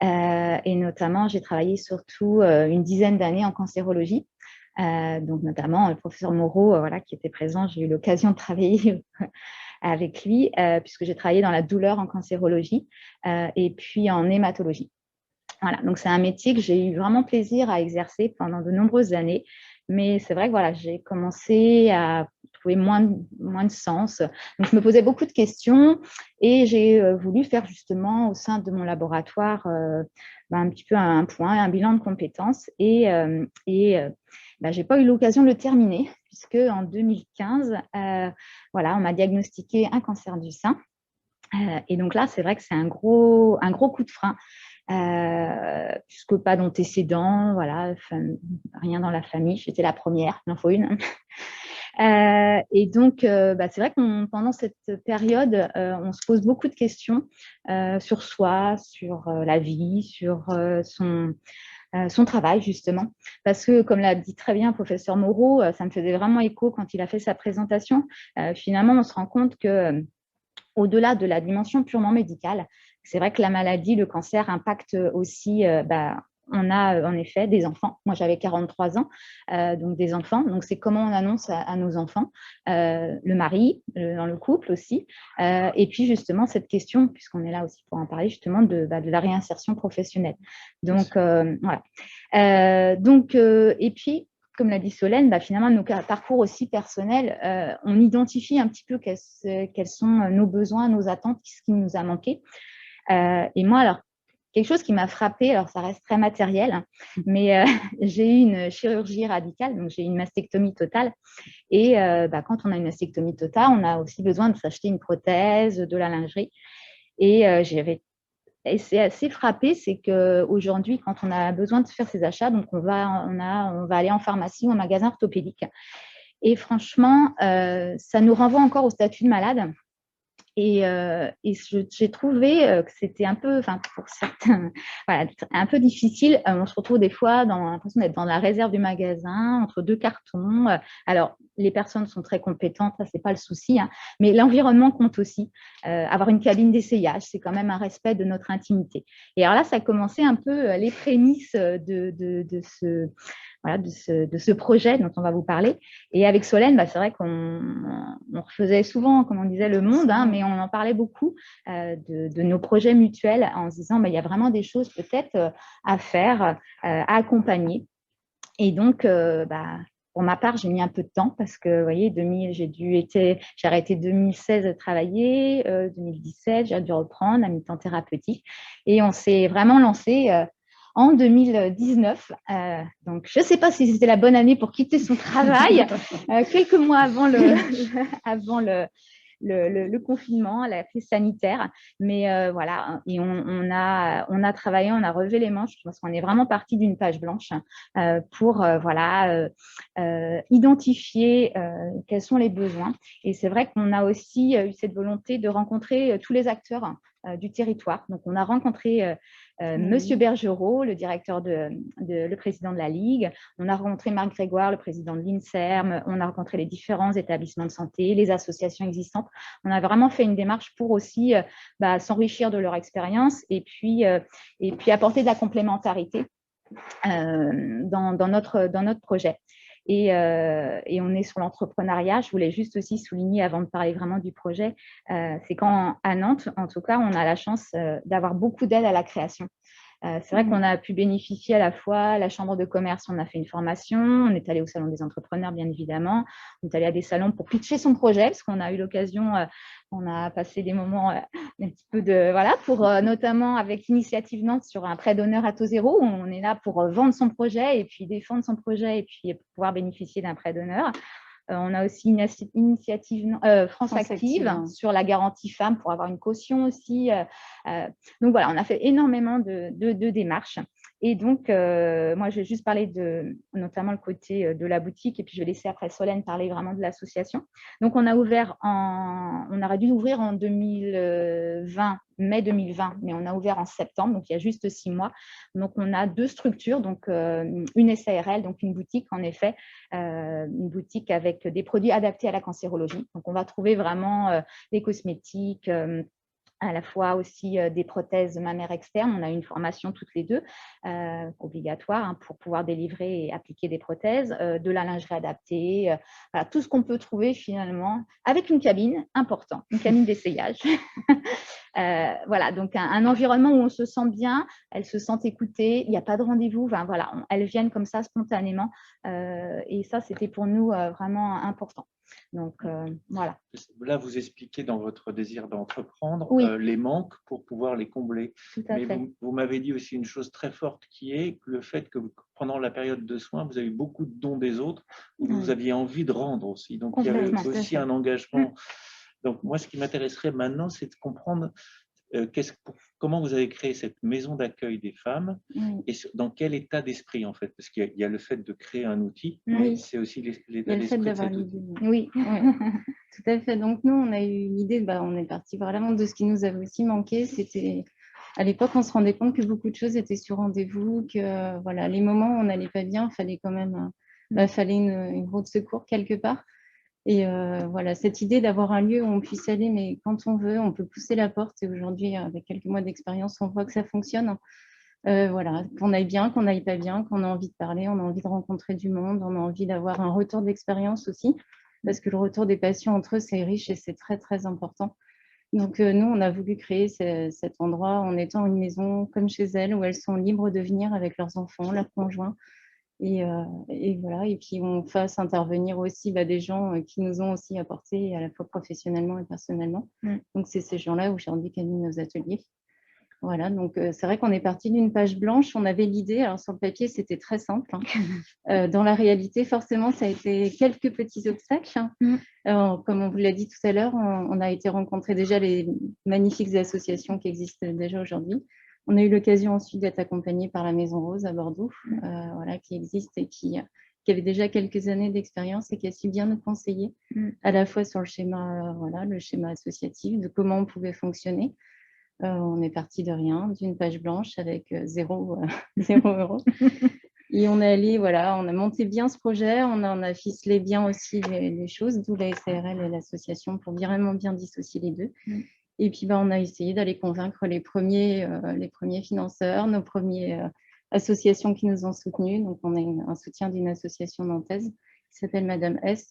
Et notamment, j'ai travaillé surtout une dizaine d'années en cancérologie. Donc notamment le professeur Moreau, voilà, qui était présent, j'ai eu l'occasion de travailler avec lui, puisque j'ai travaillé dans la douleur en cancérologie et puis en hématologie. Voilà, donc c'est un métier que j'ai eu vraiment plaisir à exercer pendant de nombreuses années, mais c'est vrai que voilà, j'ai commencé à trouver moins de sens. Donc je me posais beaucoup de questions et j'ai voulu faire justement au sein de mon laboratoire un petit peu un point, un bilan de compétences et ben, je n'ai pas eu l'occasion de le terminer, puisque en 2015, voilà, on m'a diagnostiqué un cancer du sein. Et donc là, c'est vrai que c'est un gros coup de frein, puisque pas d'antécédents, voilà, rien dans la famille. J'étais la première, il en faut une. Et donc, bah, c'est vrai que pendant cette période, on se pose beaucoup de questions sur soi, sur la vie, sur son travail, justement. Parce que, comme l'a dit très bien le professeur Moreau, ça me faisait vraiment écho quand il a fait sa présentation. Finalement, on se rend compte que au-delà de la dimension purement médicale, c'est vrai que la maladie, le cancer impacte aussi, on a en effet des enfants. Moi, j'avais 43 ans, donc des enfants. Donc, c'est comment on annonce à nos enfants, le mari, dans le couple aussi. Et puis, justement, cette question, puisqu'on est là aussi pour en parler, justement, de la réinsertion professionnelle. Donc, voilà. Et puis, comme l'a dit Solène, finalement, nos parcours aussi personnels, on identifie un petit peu quels sont nos besoins, nos attentes, ce qui nous a manqué. Et moi, alors, quelque chose qui m'a frappée, alors ça reste très matériel, hein, mais j'ai eu une chirurgie radicale, donc j'ai eu une mastectomie totale. Et quand on a une mastectomie totale, on a aussi besoin de s'acheter une prothèse, de la lingerie. Et c'est assez frappé, c'est qu'aujourd'hui, quand on a besoin de faire ses achats, donc on va aller en pharmacie ou en magasin orthopédique. Et franchement, ça nous renvoie encore au statut de malade. Et j'ai trouvé que c'était un peu, pour certains, voilà, un peu difficile. On se retrouve des fois l'impression d'être dans la réserve du magasin, entre deux cartons. Alors, les personnes sont très compétentes, ça, c'est pas le souci, hein, mais l'environnement compte aussi. Avoir une cabine d'essayage, c'est quand même un respect de notre intimité. Et alors là, ça a commencé un peu les prémices de ce projet dont on va vous parler. Et avec Solène, c'est vrai qu'on refaisait souvent, comme on disait, le monde, hein, mais on en parlait beaucoup de nos projets mutuels en se disant il y a vraiment des choses peut-être à faire, à accompagner. Et donc, pour ma part, j'ai mis un peu de temps parce que, vous voyez, j'ai arrêté 2016 de travailler, 2017, j'ai dû reprendre à mi-temps thérapeutique. Et on s'est vraiment lancé en 2019. Donc, je ne sais pas si c'était la bonne année pour quitter son travail, quelques mois avant le confinement, la crise sanitaire. Mais voilà, et on a travaillé, on a relevé les manches parce qu'on est vraiment parti d'une page blanche pour identifier quels sont les besoins. Et c'est vrai qu'on a aussi eu cette volonté de rencontrer tous les acteurs du territoire. Donc, on a rencontré Monsieur Bergerot, le le président de la Ligue. On a rencontré Marc Grégoire, le président de l'INSERM. On a rencontré les différents établissements de santé, les associations existantes. On a vraiment fait une démarche pour aussi s'enrichir de leur expérience et puis apporter de la complémentarité dans notre projet. Et on est sur l'entrepreneuriat. Je voulais juste aussi souligner, avant de parler vraiment du projet, c'est qu'à Nantes, en tout cas, on a la chance d'avoir beaucoup d'aide à la création. C'est vrai qu'on a pu bénéficier à la fois la chambre de commerce, on a fait une formation, on est allé au salon des entrepreneurs, bien évidemment, on est allé à des salons pour pitcher son projet, parce qu'on a eu l'occasion, on a passé des moments un petit peu pour notamment avec Initiative Nantes sur un prêt d'honneur à taux zéro, où on est là pour vendre son projet et puis défendre son projet et puis pouvoir bénéficier d'un prêt d'honneur. On a aussi une initiative France Active sur la garantie femmes pour avoir une caution aussi. Donc voilà, on a fait énormément de démarches. Et donc, moi, je vais juste parler notamment le côté de la boutique et puis je vais laisser après Solène parler vraiment de l'association. Donc, on aurait dû ouvrir en 2020, mai 2020, mais on a ouvert en septembre, donc il y a juste 6 mois. Donc, on a 2 structures, donc une SARL, donc une boutique, en effet, une boutique avec des produits adaptés à la cancérologie. Donc, on va trouver vraiment des cosmétiques, à la fois aussi des prothèses mammaires externes. On a une formation toutes les 2 obligatoire pour pouvoir délivrer et appliquer des prothèses, de la lingerie adaptée, voilà, tout ce qu'on peut trouver finalement avec une cabine, important, une cabine d'essayage. Voilà, donc un environnement où on se sent bien, elles se sentent écoutées, il n'y a pas de rendez-vous, voilà, elles viennent comme ça spontanément et ça, c'était pour nous vraiment important. Donc, voilà. Là, vous expliquez dans votre désir d'entreprendre Oui. Les manques pour pouvoir les combler. Tout à Mais fait. vous m'avez dit aussi une chose très forte qui est le fait que pendant la période de soins, vous avez eu beaucoup de dons des autres, où vous aviez envie de rendre aussi. Donc, il y avait Complètement. aussi un engagement. Donc, moi, ce qui m'intéresserait maintenant, c'est de comprendre comment vous avez créé cette maison d'accueil des femmes et dans quel état d'esprit, en fait. Parce qu'il y a le fait de créer un outil, mais c'est aussi l'état d'esprit de cet outil. Oui, tout à fait. Donc, nous, on a eu l'idée, on est parti vraiment de ce qui nous avait aussi manqué. C'était, à l'époque, on se rendait compte que beaucoup de choses étaient sur rendez-vous, que voilà, les moments où on n'allait pas bien, il fallait quand même fallait une roue de secours quelque part. Et voilà, cette idée d'avoir un lieu où on puisse aller, mais quand on veut, on peut pousser la porte. Et aujourd'hui, avec quelques mois d'expérience, on voit que ça fonctionne. Voilà, qu'on aille bien, qu'on n'aille pas bien, qu'on a envie de parler, on a envie de rencontrer du monde, on a envie d'avoir un retour d'expérience aussi, parce que le retour des patients entre eux, c'est riche et c'est très, très important. Donc, nous, on a voulu créer cet endroit en étant une maison comme chez elles, où elles sont libres de venir avec leurs enfants, leurs conjoints. Et voilà, et puis on fasse intervenir aussi des gens qui nous ont aussi apporté à la fois professionnellement et personnellement. Donc c'est ces gens-là aujourd'hui qui animent nos ateliers. Voilà, donc c'est vrai qu'on est parti d'une page blanche, on avait l'idée, alors sur le papier c'était très simple. Dans la réalité, forcément, ça a été quelques petits obstacles. Comme on vous l'a dit tout à l'heure, on a été rencontrer déjà les magnifiques associations qui existent déjà aujourd'hui. On a eu l'occasion ensuite d'être accompagnés par la Maison Rose à Bordeaux, voilà, qui existe et qui avait déjà quelques années d'expérience et qui a su bien nous conseiller, à la fois sur le schéma associatif, de comment on pouvait fonctionner. On est parti de rien, d'une page blanche avec 0 €. Et on est allé, voilà, on a monté bien ce projet, on a ficelé bien aussi les choses, d'où la SARL et l'association pour vraiment bien dissocier les deux. Et puis, on a essayé d'aller convaincre les premiers financeurs, nos premières associations qui nous ont soutenus. Donc, on a un soutien d'une association nantaise qui s'appelle Madame S,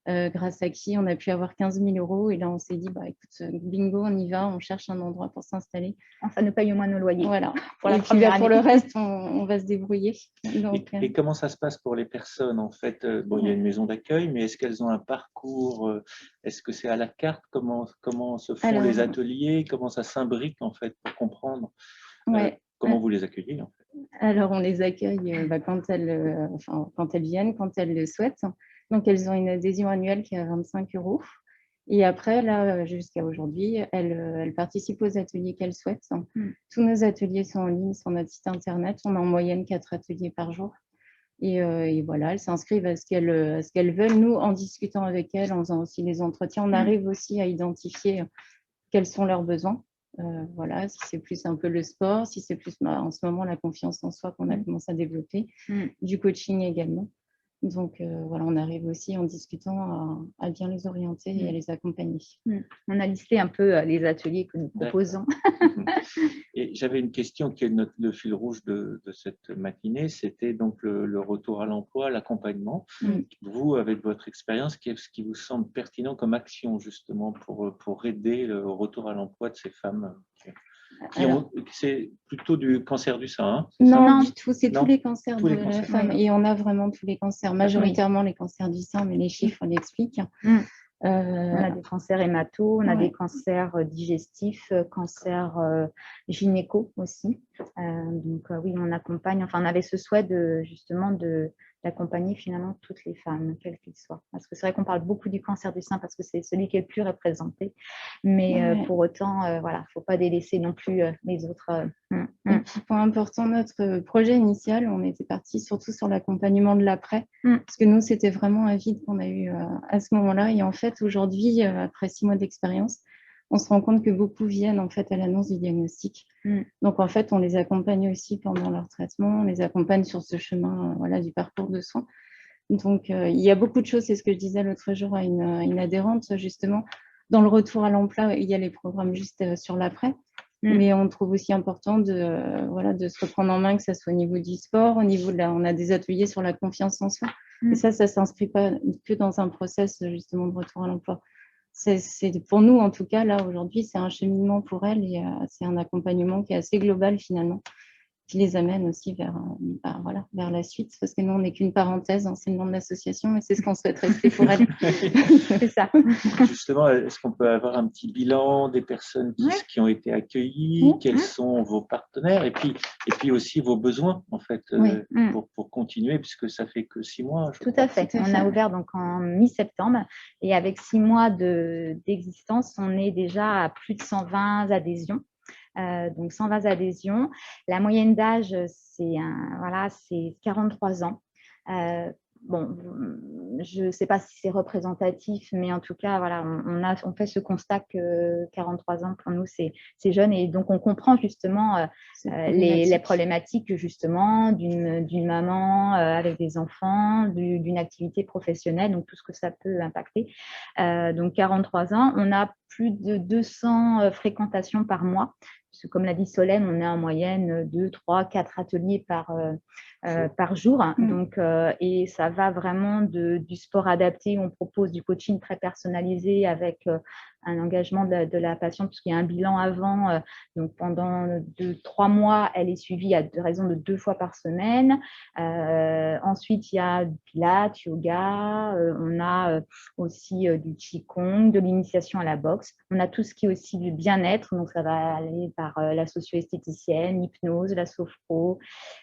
grâce à qui on a pu avoir 15 000 €. Et là, on s'est dit, écoute, bingo, on y va, on cherche un endroit pour s'installer. Enfin, nous payons moins nos loyers. Voilà. Pour la et puis, pour le reste, on va se débrouiller. Donc, et comment ça se passe pour les personnes, en fait? Il y a une maison d'accueil, mais est-ce qu'elles ont un parcours? Est-ce que c'est à la carte? Comment se font les ateliers? Comment ça s'imbrique, en fait, pour comprendre comment vous les accueillez, en fait? Alors, on les accueille quand elles viennent, quand elles le souhaitent. Donc, elles ont une adhésion annuelle qui est à 25 €. Et après, là, jusqu'à aujourd'hui, elles participent aux ateliers qu'elles souhaitent. Tous nos ateliers sont en ligne sur notre site internet. On a en moyenne 4 ateliers par jour. Et voilà, elles s'inscrivent à ce qu'elles veulent. Nous, en discutant avec elles, en faisant aussi les entretiens, on arrive aussi à identifier quels sont leurs besoins. Voilà, si c'est plus un peu le sport, si c'est plus en ce moment la confiance en soi qu'on a commencé à développer, du coaching également. Donc, voilà, on arrive aussi en discutant à bien les orienter et à les accompagner. On a listé un peu les ateliers que nous proposons. Et j'avais une question qui est le fil rouge de cette matinée, c'était donc le retour à l'emploi, l'accompagnement. Vous, avec votre expérience, qu'est-ce qui vous semble pertinent comme action justement pour aider le retour à l'emploi de ces femmes c'est plutôt du cancer du sein, Non, du tout, c'est tous les cancers de la femme. Et on a vraiment tous les cancers, majoritairement les cancers du sein, mais les chiffres l'expliquent. On a des cancers hémato, on a des cancers digestifs, cancers gynéco aussi. Donc oui, on accompagne, on avait ce souhait d'accompagner finalement toutes les femmes, quelles qu'elles soient. Parce que c'est vrai qu'on parle beaucoup du cancer du sein parce que c'est celui qui est le plus représenté. Mais pour autant, voilà, il ne faut pas délaisser non plus les autres. Et puis, point important, notre projet initial, on était parti surtout sur l'accompagnement de l'après, parce que nous, c'était vraiment un vide qu'on a eu à ce moment-là. Et en fait, aujourd'hui, après 6 mois d'expérience, on se rend compte que beaucoup viennent en fait à l'annonce du diagnostic. Donc, en fait, on les accompagne aussi pendant leur traitement, on les accompagne sur ce chemin du parcours de soins. Donc, il y a beaucoup de choses, c'est ce que je disais l'autre jour à une adhérente, justement. Dans le retour à l'emploi, il y a les programmes juste sur l'après. Mais on trouve aussi important de se reprendre en main, que ce soit au niveau du sport, au niveau on a des ateliers sur la confiance en soi. Et ça ne s'inscrit pas que dans un process justement de retour à l'emploi. C'est pour nous, en tout cas, là, aujourd'hui, c'est un cheminement pour elles et c'est un accompagnement qui est assez global finalement, qui les amène aussi vers, voilà, vers la suite, parce que nous, on n'est qu'une parenthèse, hein, c'est le nom de l'association, et c'est ce qu'on souhaite rester pour elle. C'est ça. Justement, est-ce qu'on peut avoir un petit bilan des personnes qui ont été accueillies, quels sont vos partenaires, et puis aussi vos besoins, en fait, pour continuer, puisque ça fait que 6 mois. Tout à fait. On a ouvert donc en mi-septembre, et avec 6 mois d'existence, on est déjà à plus de 120 adhésions. Donc 120 adhésions. La moyenne d'âge, c'est 43 ans. Bon, je ne sais pas si c'est représentatif, mais en tout cas, voilà, on fait ce constat que 43 ans, pour nous, c'est jeune. Et donc, on comprend justement les problématiques justement d'une maman avec des enfants, d'une activité professionnelle, donc tout ce que ça peut impacter. Donc, 43 ans, on a plus de 200 fréquentations par mois. Parce que, comme l'a dit Solène, on a en moyenne 2, 3, 4 ateliers par jour. Donc, et ça va vraiment du sport adapté. On propose du coaching très personnalisé avec un engagement de la patiente, puisqu'il y a un bilan avant. Donc, pendant 3 mois, elle est suivie à raison de 2 fois par semaine. Ensuite, il y a du pilates, yoga. On a aussi du qigong, de l'initiation à la boxe. On a tout ce qui est aussi du bien-être. Donc, ça va aller par la socio-esthéticienne, l'hypnose, la sophro,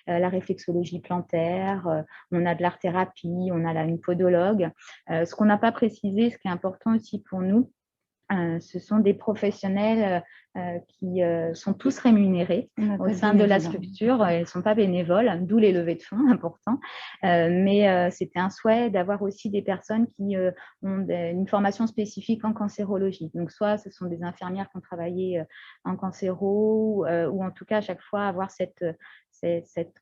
la réflexologie plantaire. On a de l'art-thérapie, on a une podologue. Ce qu'on n'a pas précisé, ce qui est important aussi pour nous, ce sont des professionnels qui sont tous rémunérés au sein de la structure. Ils ne sont pas bénévoles, d'où les levées de fonds, important. Mais c'était un souhait d'avoir aussi des personnes qui ont une formation spécifique en cancérologie. Donc, soit ce sont des infirmières qui ont travaillé en cancéro, ou en tout cas, à chaque fois, avoir cette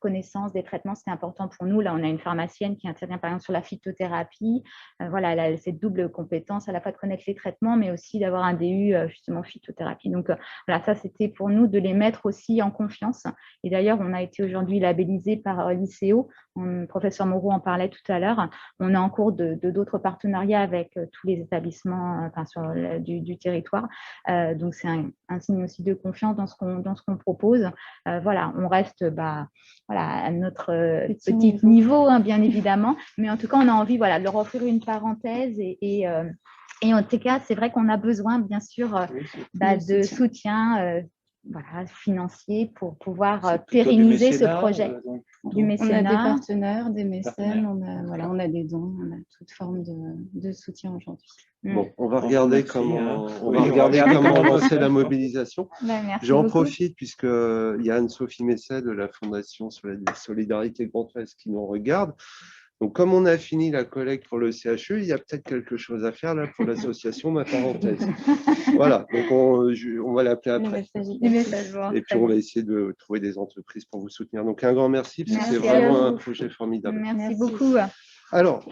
connaissance des traitements, c'est important pour nous. Là, on a une pharmacienne qui intervient par exemple sur la phytothérapie. Voilà, elle a cette double compétence à la fois de connaître les traitements, mais aussi d'avoir un DU justement phytothérapie. Donc voilà, ça c'était pour nous de les mettre aussi en confiance. Et d'ailleurs, on a été aujourd'hui labellisé par l'ICO. Le professeur Moreau en parlait tout à l'heure. On est en cours de d'autres partenariats avec tous les établissements du territoire. Donc c'est un signe aussi de confiance dans ce qu'on propose. Voilà, on reste à notre petit niveau, hein, bien évidemment. Mais en tout cas, on a envie de leur offrir une parenthèse et en tout cas, c'est vrai qu'on a besoin, bien sûr, de soutien financier pour pouvoir pérenniser ce projet. Du mécénat. On a des partenaires, des mécènes, on a des dons, on a toute forme de soutien aujourd'hui. Bon, on va regarder comment lancer la mobilisation. J'en profite puisqu'il y a Anne-Sophie Messet de la Fondation Solidarité Grand Ouest qui nous regarde. Donc, comme on a fini la collecte pour le CHU, il y a peut-être quelque chose à faire là pour l'association, ma parenthèse. Voilà, donc on va l'appeler après. Et puis, on va essayer de trouver des entreprises pour vous soutenir. Donc, un grand merci, parce que c'est vraiment un projet formidable. Merci beaucoup. Alors,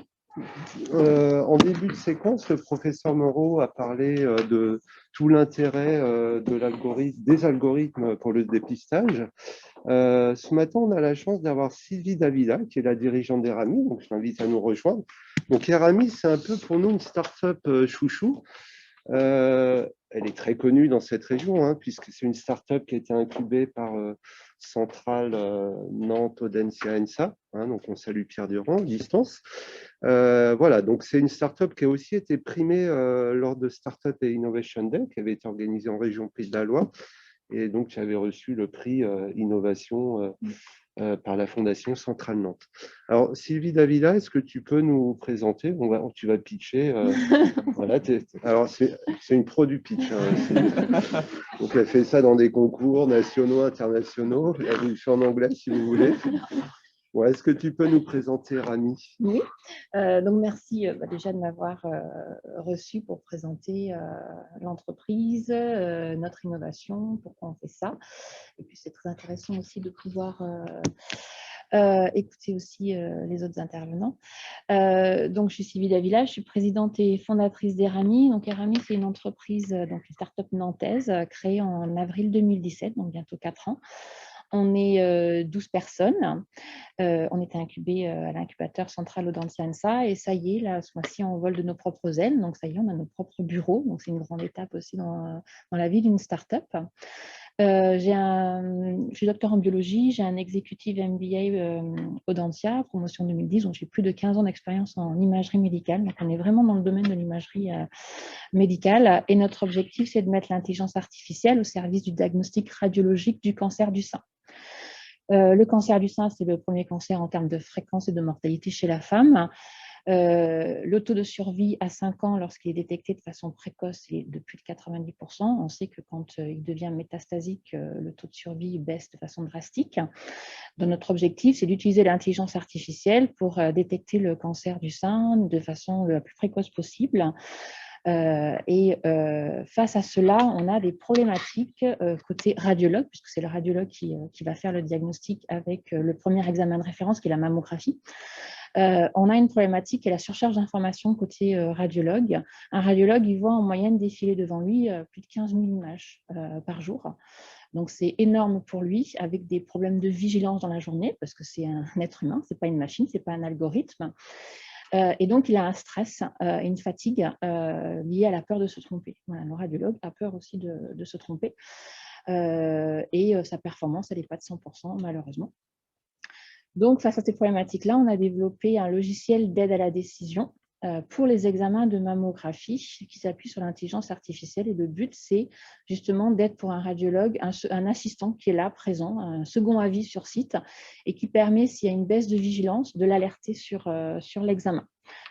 en début de séquence, le professeur Moreau a parlé de tout l'intérêt des algorithmes pour le dépistage. Ce matin, on a la chance d'avoir Sylvie Davila, qui est la dirigeante d'Erami, donc je t'invite à nous rejoindre. Donc Erami, c'est un peu pour nous une start-up chouchou. Elle est très connue dans cette région, hein, puisque c'est une start-up qui a été incubée par Centrale Nantes Audencia Ensa, hein, donc on salue Pierre Durand, distance. Voilà, donc c'est une start-up qui a aussi été primée lors de Startup et Innovation Day, qui avait été organisée en région Pays de la Loire, et donc j'avais reçu le prix Innovation par la Fondation Centrale Nantes. Alors, Sylvie Davila, est-ce que tu peux nous présenter? Tu vas pitcher. Voilà, alors, c'est une pro du pitch. Hein, donc, elle fait ça dans des concours nationaux, internationaux. Elle vous le fait en anglais, si vous voulez. Ouais, est-ce que tu peux nous présenter Rami? Oui, donc merci déjà de m'avoir reçu pour présenter l'entreprise, notre innovation, pourquoi on fait ça. Et puis c'est très intéressant aussi de pouvoir écouter aussi les autres intervenants. Donc je suis Sylvie Davila, je suis présidente et fondatrice d'Erami. Donc Erami, c'est une entreprise, donc une start-up nantaise créée en avril 2017, donc bientôt 4 ans. On est 12 personnes. On était incubés à l'incubateur central Audencia Ensa et ça y est, là, ce mois-ci, on vole de nos propres ailes. Donc, ça y est, on a nos propres bureaux. Donc, c'est une grande étape aussi dans la vie d'une start-up. Je suis docteur en biologie, j'ai un executive MBA Audencia, promotion 2010, donc j'ai plus de 15 ans d'expérience en imagerie médicale. Donc on est vraiment dans le domaine de l'imagerie médicale. Et notre objectif, c'est de mettre l'intelligence artificielle au service du diagnostic radiologique du cancer du sein. Le cancer du sein, c'est le premier cancer en termes de fréquence et de mortalité chez la femme. Le taux de survie à 5 ans, lorsqu'il est détecté de façon précoce, est de plus de 90%. On sait que quand il devient métastasique, le taux de survie baisse de façon drastique. Donc, notre objectif, c'est d'utiliser l'intelligence artificielle pour détecter le cancer du sein de façon la plus précoce possible. Face à cela, on a des problématiques côté radiologue, puisque c'est le radiologue qui va faire le diagnostic avec le premier examen de référence, qui est la mammographie. On a une problématique qui est la surcharge d'informations côté radiologue. Un radiologue, il voit en moyenne défiler devant lui plus de 15 000 images par jour. Donc, c'est énorme pour lui, avec des problèmes de vigilance dans la journée, parce que c'est un être humain, ce n'est pas une machine, ce n'est pas un algorithme. Et donc, il a un stress, une fatigue liée à la peur de se tromper. Voilà, le radiologue a peur aussi de se tromper. Sa performance, elle n'est pas de 100%, malheureusement. Donc, face à ces problématiques-là, on a développé un logiciel d'aide à la décision pour les examens de mammographie qui s'appuie sur l'intelligence artificielle. Et le but, c'est justement d'être pour un radiologue un assistant qui est là, présent, un second avis sur site et qui permet, s'il y a une baisse de vigilance, de l'alerter sur l'examen.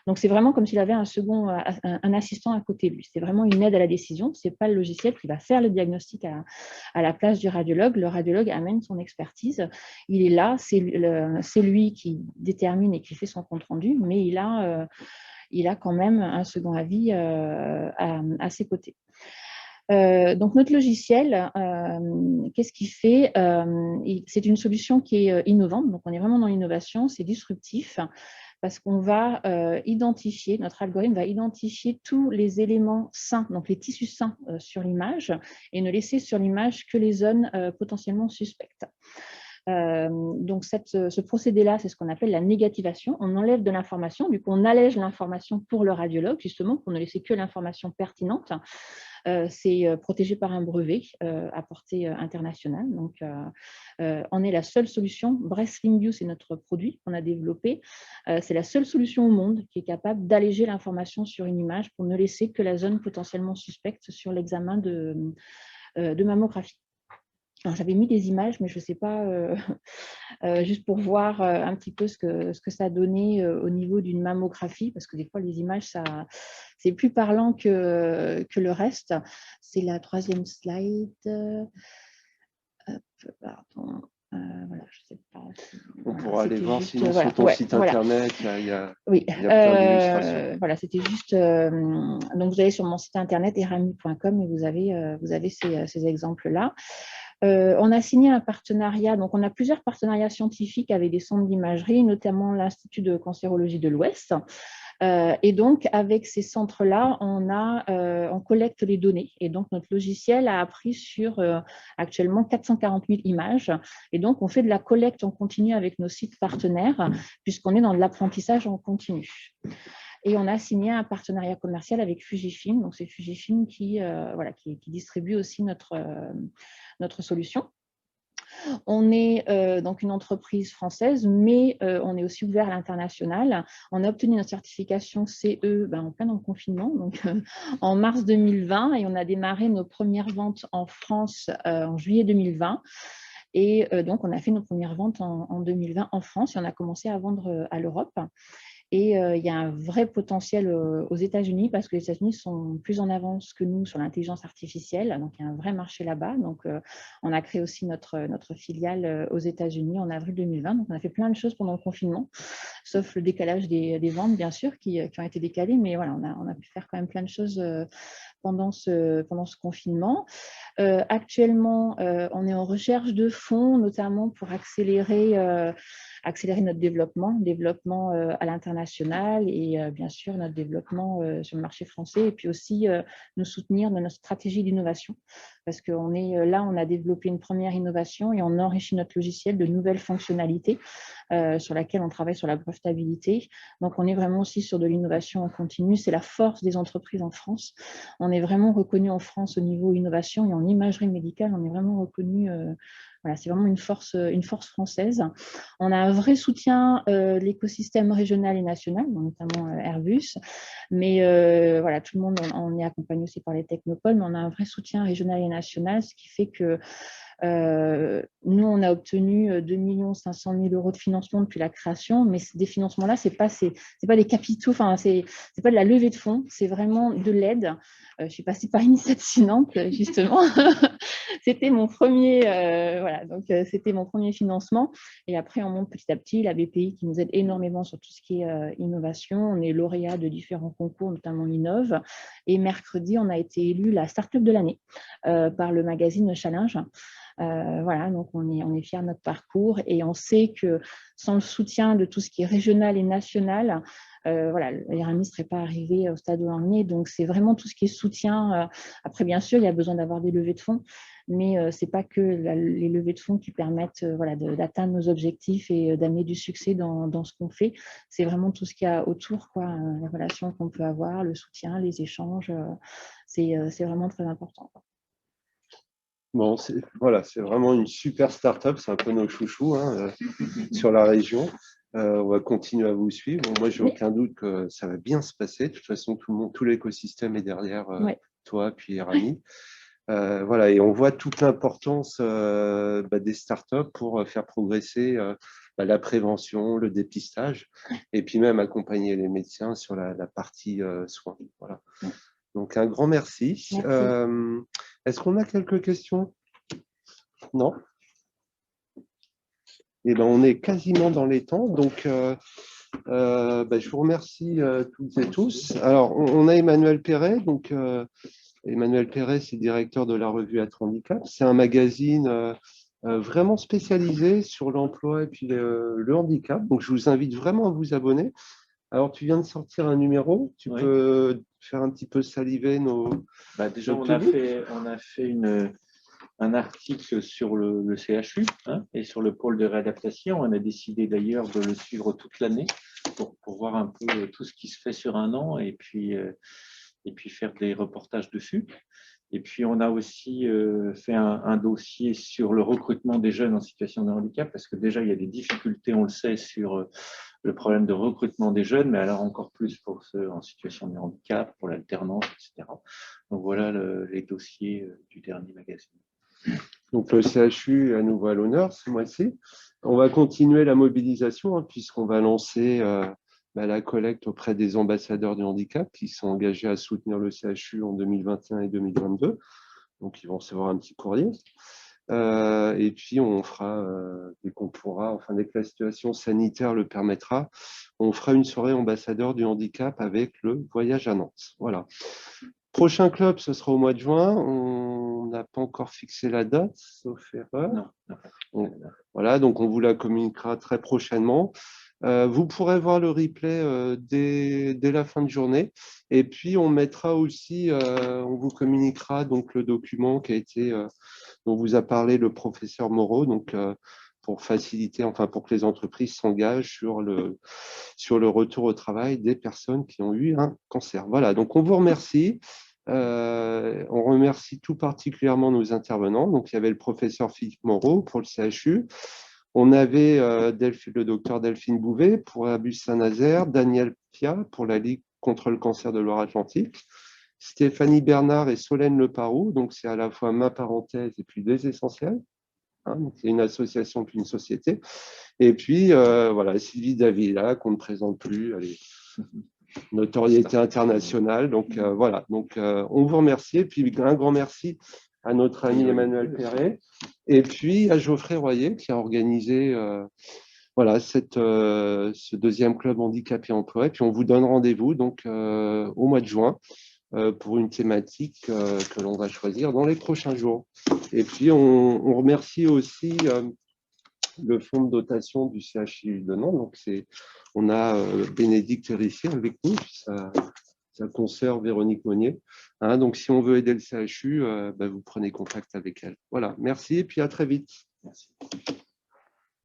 Donc, c'est vraiment comme s'il avait un assistant à côté de lui. C'est vraiment une aide à la décision. Ce n'est pas le logiciel qui va faire le diagnostic à la place du radiologue. Le radiologue amène son expertise. Il est là, c'est lui qui détermine et qui fait son compte-rendu, mais il a quand même un second avis à ses côtés. Donc, notre logiciel, qu'est-ce qu'il fait? C'est une solution qui est innovante. Donc, on est vraiment dans l'innovation, c'est disruptif. Parce qu'on va identifier, notre algorithme va identifier tous les éléments sains, donc les tissus sains sur l'image, et ne laisser sur l'image que les zones potentiellement suspectes. Donc, ce procédé-là, c'est ce qu'on appelle la négativation. On enlève de l'information, du coup, on allège l'information pour le radiologue, justement, pour ne laisser que l'information pertinente. C'est protégé par un brevet à portée internationale. Donc, on est la seule solution. BreastLinkView, c'est notre produit qu'on a développé. C'est la seule solution au monde qui est capable d'alléger l'information sur une image pour ne laisser que la zone potentiellement suspecte sur l'examen de mammographie. J'avais mis des images, mais je ne sais pas, juste pour voir un petit peu ce que ça donnait au niveau d'une mammographie, parce que des fois, les images, c'est plus parlant que le reste. C'est la 3e slide. Pardon. Voilà, je sais pas. On pourra aller voir sinon sur ton site internet, il y a oui. plein d'illustrations. Voilà, c'était juste. Donc, vous allez sur mon site internet erami.com et vous avez ces exemples-là. On a signé un partenariat, donc on a plusieurs partenariats scientifiques avec des centres d'imagerie, notamment l'Institut de cancérologie de l'Ouest. Et donc, avec ces centres-là, on collecte les données. Et donc, notre logiciel a appris sur actuellement 440 000 images. Et donc, on fait de la collecte en continu avec nos sites partenaires, puisqu'on est dans de l'apprentissage en continu. Et on a signé un partenariat commercial avec Fujifilm. Donc, c'est Fujifilm qui distribue aussi notre solution. On est donc une entreprise française, mais on est aussi ouvert à l'international. On a obtenu notre certification CE en plein dans le confinement, donc en mars 2020, et on a démarré nos premières ventes en France en juillet 2020. Et donc, on a fait nos premières ventes en 2020 en France et on a commencé à vendre à l'Europe. Et il y a un vrai potentiel aux États-Unis parce que les États-Unis sont plus en avance que nous sur l'intelligence artificielle. Donc, il y a un vrai marché là-bas. Donc, on a créé aussi notre filiale aux États-Unis en avril 2020. Donc, on a fait plein de choses pendant le confinement, sauf le décalage des ventes, bien sûr, qui ont été décalées. Mais voilà, on a pu faire quand même plein de choses pendant ce confinement. Actuellement, on est en recherche de fonds, notamment pour accélérer notre développement à l'international et bien sûr notre développement sur le marché français et puis aussi nous soutenir dans notre stratégie d'innovation parce qu'on est là, on a développé une première innovation et on enrichit notre logiciel de nouvelles fonctionnalités sur laquelle on travaille sur la brevetabilité. Donc, on est vraiment aussi sur de l'innovation en continu. C'est la force des entreprises en France. On est vraiment reconnu en France au niveau innovation et en imagerie médicale, on est vraiment reconnu. Voilà, c'est vraiment une force française. On a un vrai soutien de l'écosystème régional et national, notamment Airbus. Mais voilà, tout le monde, on est accompagné aussi par les technopoles, mais on a un vrai soutien régional et national, ce qui fait que nous, on a obtenu 2 500 000 € de financement depuis la création, mais des financements-là, c'est pas des capitaux, enfin, c'est pas de la levée de fonds, c'est vraiment de l'aide. Je suis passée par Initiative Nantes, justement. C'était mon premier, voilà, donc c'était mon premier financement. Et après, on monte petit à petit. La BPI qui nous aide énormément sur tout ce qui est innovation. On est lauréat de différents concours, notamment Innov. Et mercredi, on a été élu la start-up de l'année par le magazine Challenge. Voilà, donc on est fiers de notre parcours et on sait que sans le soutien de tout ce qui est régional et national, voilà, l'ERAMI ne serait pas arrivé au stade où on est. Donc, c'est vraiment tout ce qui est soutien. Après, bien sûr, il y a besoin d'avoir des levées de fonds, mais ce n'est pas que les levées de fonds qui permettent voilà, d'atteindre nos objectifs et d'amener du succès dans ce qu'on fait. C'est vraiment tout ce qu'il y a autour, quoi, les relations qu'on peut avoir, le soutien, les échanges. C'est vraiment très important, quoi. Bon, voilà, c'est vraiment une super start-up, c'est un peu nos chouchous sur la région. On va continuer à vous suivre. Bon, moi, j'ai aucun doute que ça va bien se passer. De toute façon, tout l'écosystème est derrière toi, puis Rami. Voilà, et on voit toute l'importance des startups pour faire progresser la prévention, le dépistage, et puis même accompagner les médecins sur la partie soins. Voilà. Donc, un grand merci. Est-ce qu'on a quelques questions? Non? Eh ben, on est quasiment dans les temps. Donc, je vous remercie toutes et tous. Alors, on a Emmanuel Perret. Donc, Emmanuel Perret, c'est directeur de la revue Être Handicap. C'est un magazine vraiment spécialisé sur l'emploi et puis le handicap. Donc, je vous invite vraiment à vous abonner. Alors, tu viens de sortir un numéro. Tu peux faire un petit peu saliver nos... Déjà, on a fait un article sur le CHU et sur le pôle de réadaptation. On a décidé d'ailleurs de le suivre toute l'année pour voir un peu tout ce qui se fait sur un an et puis faire des reportages dessus. Et puis, on a aussi fait un dossier sur le recrutement des jeunes en situation de handicap, parce que déjà, il y a des difficultés, on le sait, sur le problème de recrutement des jeunes, mais alors encore plus pour ceux en situation de handicap, pour l'alternance, etc. Donc, voilà les dossiers du dernier magazine. Donc, le CHU est à nouveau à l'honneur ce mois-ci. On va continuer la mobilisation puisqu'on va lancer la collecte auprès des ambassadeurs du handicap qui sont engagés à soutenir le CHU en 2021 et 2022. Donc, ils vont recevoir un petit courrier. Et puis, on fera, dès qu'on pourra, enfin, dès que la situation sanitaire le permettra, on fera une soirée ambassadeur du handicap avec le voyage à Nantes. Voilà. Prochain club, ce sera au mois de juin. On n'a pas encore fixé la date, sauf erreur. Non. Voilà, donc on vous la communiquera très prochainement. Vous pourrez voir le replay dès la fin de journée. Et puis, on mettra aussi, on vous communiquera donc le document qui a été, dont vous a parlé le professeur Moreau, donc pour faciliter, enfin pour que les entreprises s'engagent sur le retour au travail des personnes qui ont eu un cancer. Voilà, donc on vous remercie. On remercie tout particulièrement nos intervenants. Donc, il y avait le professeur Philippe Moreau pour le CHU. On avait le docteur Delphine Bouvet pour Airbus Saint-Nazaire, Daniel Pia pour la Ligue contre le cancer de Loire-Atlantique, Stéphanie Bernard et Solène Leparoux. Donc, c'est à la fois ma parenthèse et puis des essentiels. C'est une association puis une société. Et puis, voilà, Sylvie Davila, qu'on ne présente plus. Elle est notoriété internationale. Donc, voilà. Donc, on vous remercie. Et puis, un grand merci à notre ami Emmanuel Perret. Et puis, à Geoffrey Royer, qui a organisé voilà, ce deuxième club handicap et emploi. Et puis, on vous donne rendez-vous donc au mois de juin pour une thématique que l'on va choisir dans les prochains jours. Et puis, on remercie aussi le fonds de dotation du CHU de Nantes. Donc, on a Bénédicte Héritier avec nous, puis sa consoeur Véronique Monnier. Donc, si on veut aider le CHU, vous prenez contact avec elle. Voilà, merci et puis à très vite. Merci.